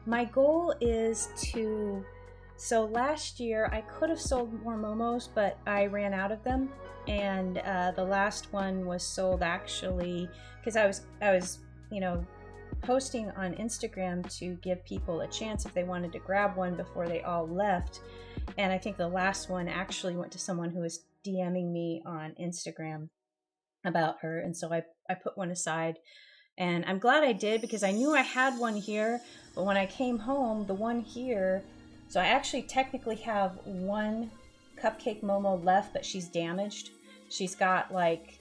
my goal is to, so last year I could have sold more momos, but I ran out of them. And the last one was sold actually because I was posting on Instagram to give people a chance if they wanted to grab one before they all left. And I think the last one actually went to someone who was DMing me on Instagram about her. And so I put one aside. And I'm glad I did, because I knew I had one here. But when I came home, the one here, so I actually technically have one cupcake Momo left, but she's damaged. She's got like,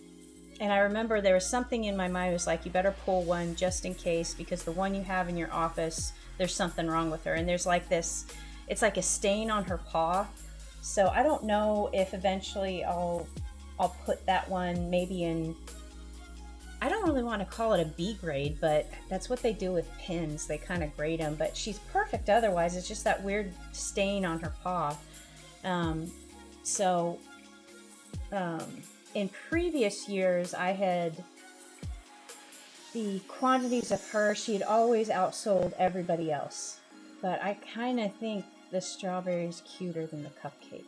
and I remember there was something in my mind, it was like, you better pull one just in case, because the one you have in your office, there's something wrong with her. And there's like this, it's like a stain on her paw. So I don't know if eventually I'll put that one maybe in, I don't really want to call it a B grade, but that's what they do with pins. They kind of grade them, but she's perfect otherwise. It's just that weird stain on her paw. In previous years, I had the quantities of her, she had always outsold everybody else. But I kind of think the strawberry is cuter than the cupcake.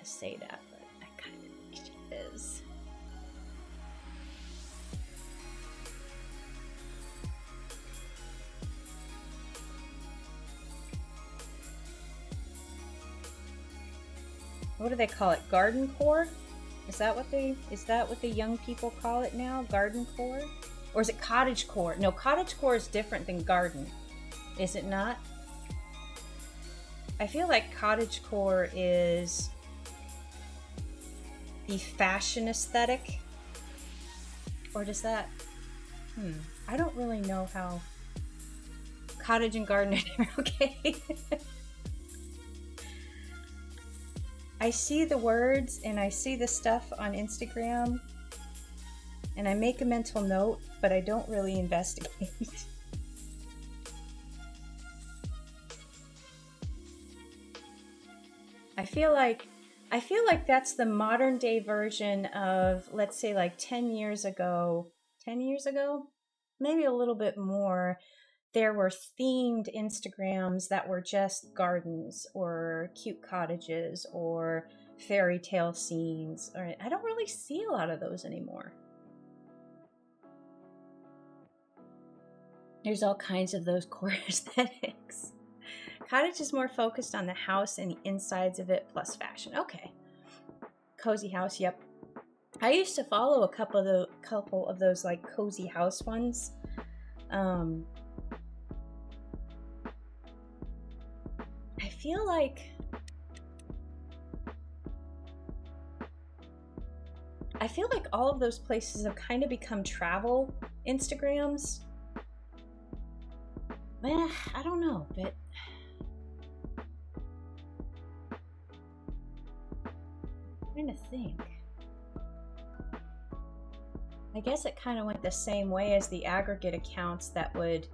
I say that, but I kind of think she is. What do they call it? Garden core? Is that what the young people call it now? Garden core? Or is it cottage core? No, cottage core is different than garden. Is it not? I feel like cottage core is the fashion aesthetic. Or does that... I don't really know how... Cottage and garden are okay. I see the words and I see the stuff on Instagram and I make a mental note, but I don't really investigate. I feel like that's the modern day version of, let's say, like 10 years ago, maybe a little bit more. There were themed Instagrams that were just gardens or cute cottages or fairy tale scenes. Or I don't really see a lot of those anymore. There's all kinds of those core aesthetics. Cottage is more focused on the house and the insides of it plus fashion. Okay. Cozy house, yep. I used to follow a couple of those like cozy house ones. I feel like all of those places have kind of become travel Instagrams. I don't know, but I'm trying to think. I guess it kind of went the same way as the aggregate accounts that would...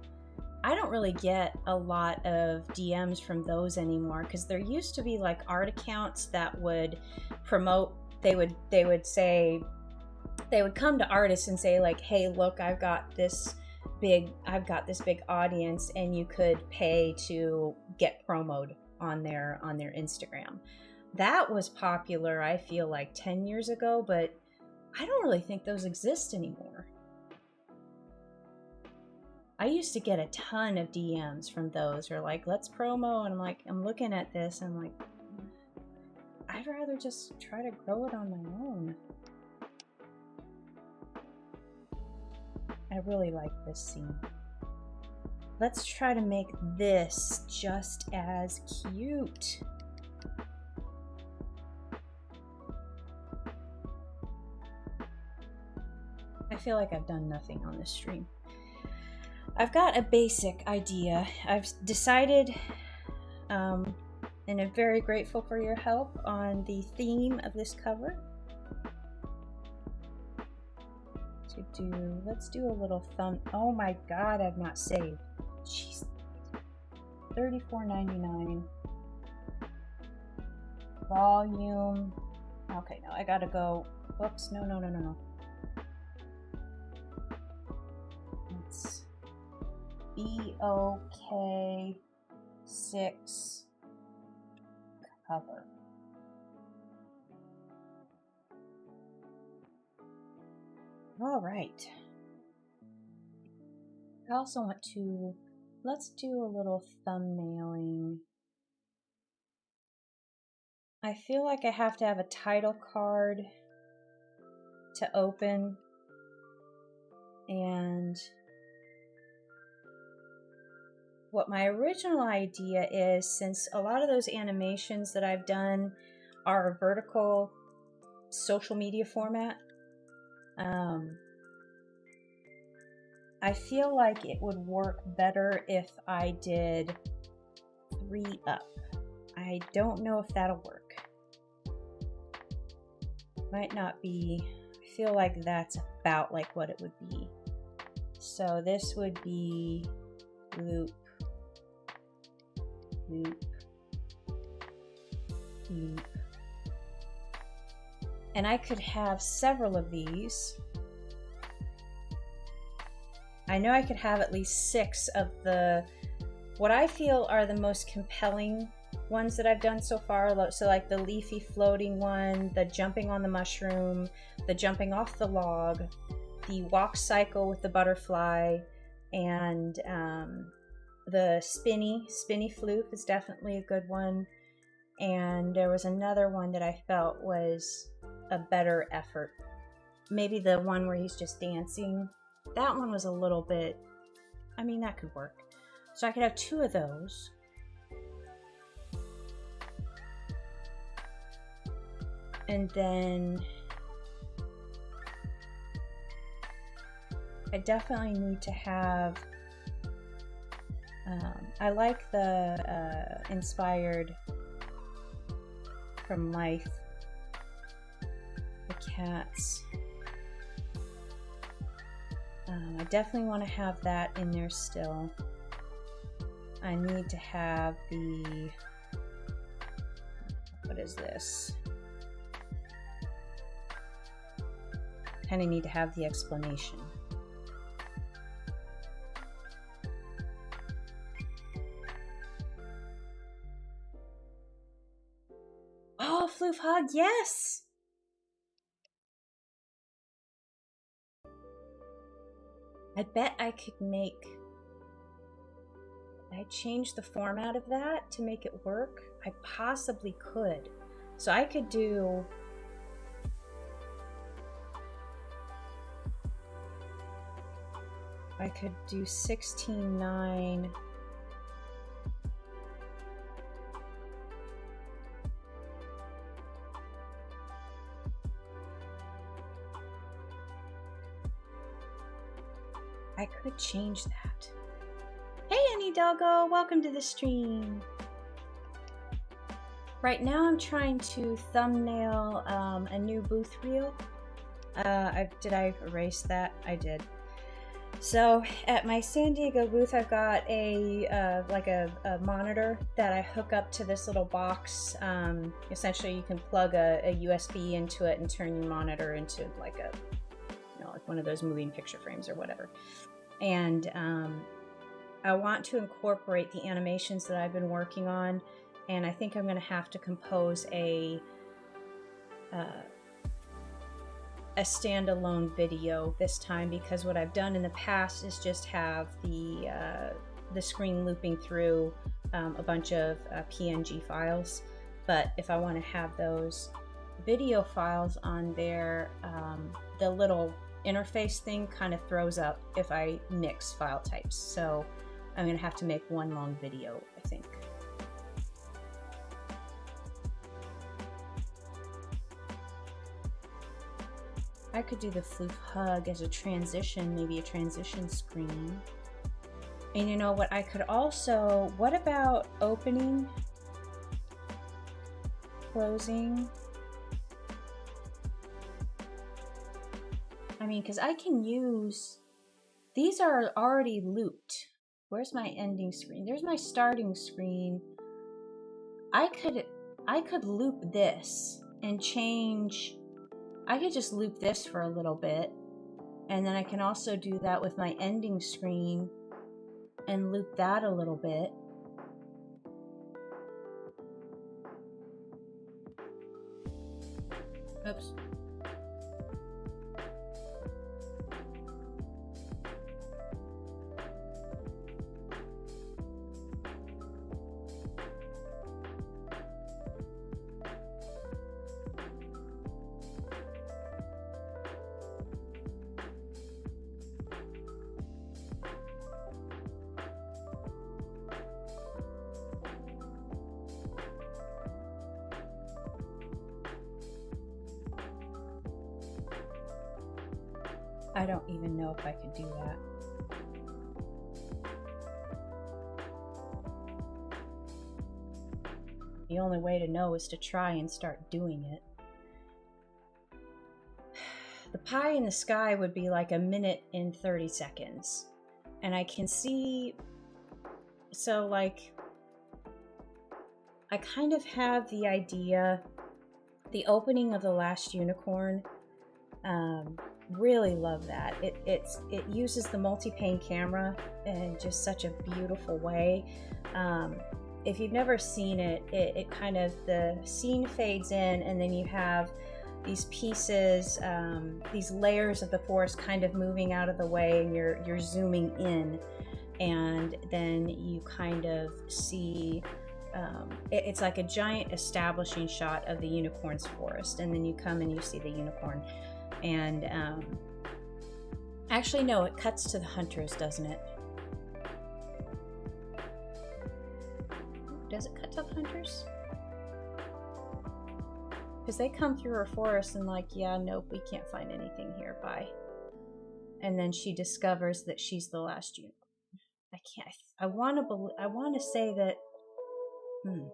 I don't really get a lot of DMs from those anymore, because there used to be like art accounts that would promote, they would come to artists and say like, hey, look, I've got this big audience and you could pay to get promoted on their Instagram. That was popular, I feel like 10 years ago, but I don't really think those exist anymore. I used to get a ton of DMs from those, or like, let's promo, and I'm like, I'm looking at this, and I'm like, I'd rather just try to grow it on my own. I really like this scene. Let's try to make this just as cute. I feel like I've done nothing on this stream. I've got a basic idea. I've decided, and I'm very grateful for your help on the theme of this cover. Let's do a little thumb. Oh my god, I've not saved. Jeez. $34.99. Volume. Okay, no, I gotta go. Whoops, no. It's BOK 6 cover. All right. I also want to, let's do a little thumbnailing. I feel like I have to have a title card to open, and what my original idea is, since a lot of those animations that I've done are a vertical social media format, I feel like it would work better if I did 3 up. I don't know if that'll work. Might not be. I feel like that's about like what it would be. So this would be loop, loop, loop. And I could have several of these. I know I could have at least 6 of what I feel are the most compelling ones that I've done so far. So like the leafy floating one, the jumping on the mushroom, the jumping off the log, the walk cycle with the butterfly, and the spinny floof is definitely a good one. And there was another one that I felt was a better effort. Maybe the one where he's just dancing. That one was a little bit, I mean, that could work. So I could have 2 of those. And then I definitely need to have, I like the inspired from life, the cats. I definitely want to have that in there still. I need to have the, what is this? Kind of need to have the explanation. Oh, floof hug, yes! I bet I could I change the format of that to make it work. I possibly could. So I could do, I could do 16:9. I could change that. Hey, Annie Doggo, welcome to the stream. Right now I'm trying to thumbnail a new booth reel. Did I erase that? I did. So at my San Diego booth, I've got a monitor that I hook up to this little box. Essentially, you can plug a USB into it and turn your monitor into like a, like one of those moving picture frames or whatever. And I want to incorporate the animations that I've been working on, and I think I'm going to have to compose a a standalone video this time, because what I've done in the past is just have the screen looping through a bunch of PNG files. But if I want to have those video files on there, the little interface thing kind of throws up if I mix file types. So I'm going to have to make one long video, I think. I could do the floof hug as a transition, maybe a transition screen. And you know what, I could also, what about opening, closing? I mean, because I can use, these are already looped. Where's my ending screen? There's my starting screen. I could loop this and change, I could just loop this for a little bit. And then I can also do that with my ending screen and loop that a little bit. Oops. I don't even know if I could do that. The only way to know is to try and start doing it. The pie in the sky would be like 1 minute and 30 seconds. And I can see, so like, I kind of have the idea, the opening of The Last Unicorn, really love that. It uses the multi-pane camera in just such a beautiful way. If you've never seen it, it kind of, the scene fades in and then you have these pieces, these layers of the forest kind of moving out of the way, and you're zooming in, and then you kind of see, it's like a giant establishing shot of the unicorn's forest, and then you come and you see the unicorn. And actually, no, it cuts to the hunters, doesn't it? Does it cut to the hunters? Because they come through her forest and like, yeah, nope, we can't find anything here, bye. And then she discovers that she's the last unicorn. I can't, I want to say that, I'm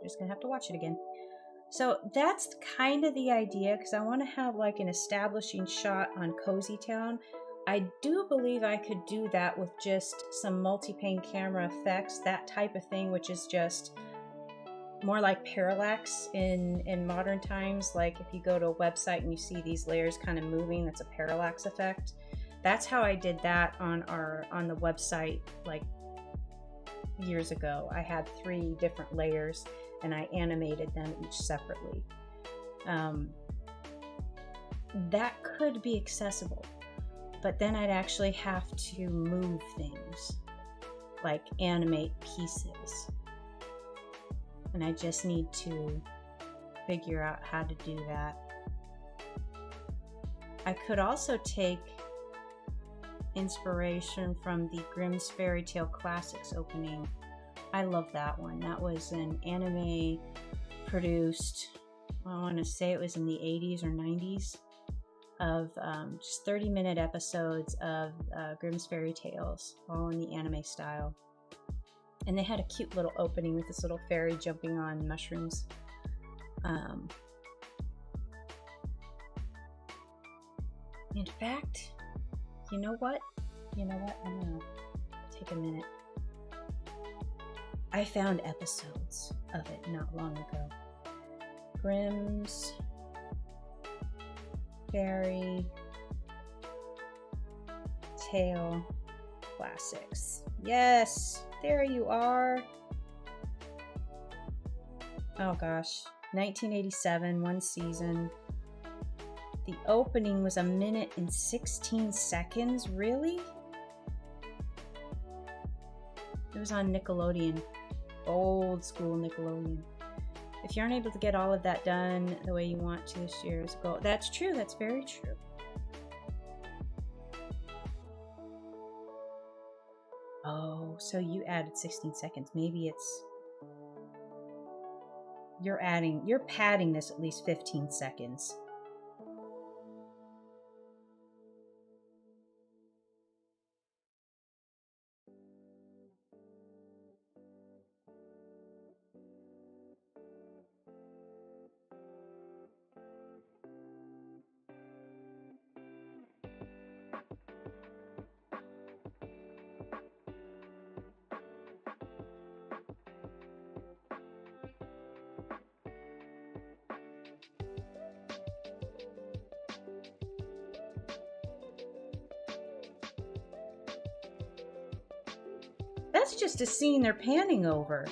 just gonna have to watch it again. So that's kind of the idea, because I want to have like an establishing shot on Cozy Town. I do believe I could do that with just some multi-pane camera effects, that type of thing, which is just more like parallax in modern times. Like if you go to a website and you see these layers kind of moving, that's a parallax effect. That's how I did that on the website like years ago. I had 3 different layers and I animated them each separately. That could be accessible, but then I'd actually have to move things, like animate pieces. And I just need to figure out how to do that. I could also take inspiration from the Grimm's Fairy Tale Classics opening. I love that one. That was an anime produced, I want to say it was in the 80s or 90s, of just 30-minute episodes of Grimm's Fairy Tales, all in the anime style. And they had a cute little opening with this little fairy jumping on mushrooms. In fact, you know what? I'm gonna take a minute. I found episodes of it not long ago. Grimm's Fairy Tale Classics. Yes, there you are. Oh gosh, 1987, one season. The opening was 1 minute and 16 seconds. Really? It was on Nickelodeon. Old school Nickelodeon. If you aren't able to get all of that done the way you want to this year's goal, that's true. That's very true. Oh, so you added 16 seconds. Maybe it's you're padding this at least 15 seconds. That's just a scene they're panning over.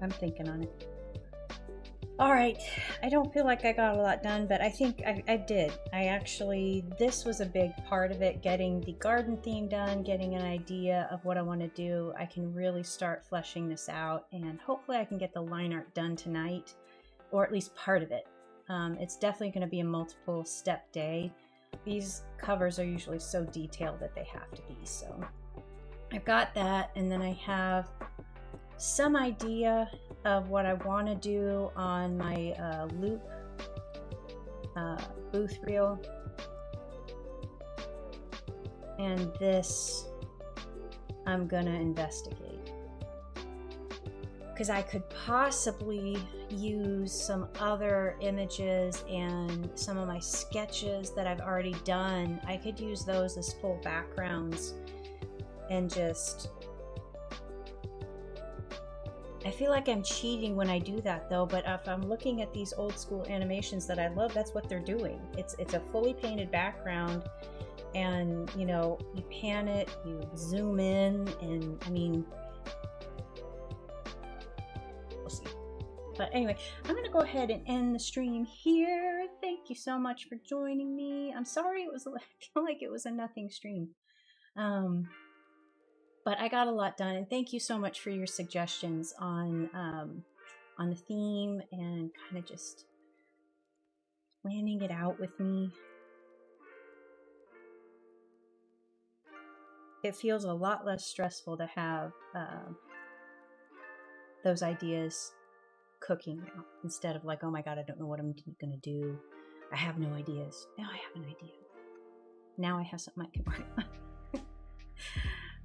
I'm thinking on it. All right, I don't feel like I got a lot done, but I think I did. This was a big part of it, getting the garden theme done, getting an idea of what I want to do. I can really start fleshing this out, and hopefully I can get the line art done tonight, or at least part of it. It's definitely going to be a multiple step day. These covers are usually so detailed that they have to be, so I've got that, and then I have some idea of what I want to do on my loop booth reel, and this I'm gonna investigate because I could possibly use some other images and some of my sketches that I've already done. I could use those as full backgrounds and just I feel like I'm cheating when I do that though, but if I'm looking at these old school animations that I love, that's what they're doing. It's a fully painted background, and you know, you pan it, you zoom in, and I mean, we'll see. But anyway, I'm gonna go ahead and end the stream here. Thank you so much for joining me. I'm sorry I feel like it was a nothing stream. But I got a lot done, and thank you so much for your suggestions on the theme and kind of just planning it out with me. It feels a lot less stressful to have those ideas cooking now, instead of like, oh my god, I don't know what I'm gonna do. I have no ideas. Now I have an idea. Now I have something I can work on.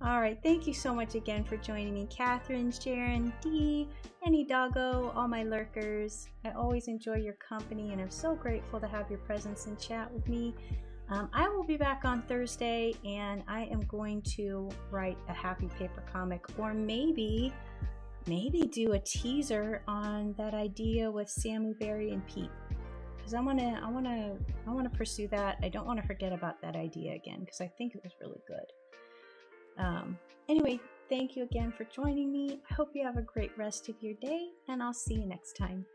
All right, thank you so much again for joining me, Catherine, Sharon, Dee, Any Doggo, all my lurkers. I always enjoy your company, and I'm so grateful to have your presence and chat with me. I will be back on Thursday, and I am going to write a happy paper comic, or maybe do a teaser on that idea with Samu, Barry, and Pete, because I wanna pursue that. I don't want to forget about that idea again because I think it was really good. Anyway, thank you again for joining me. I hope you have a great rest of your day, and I'll see you next time.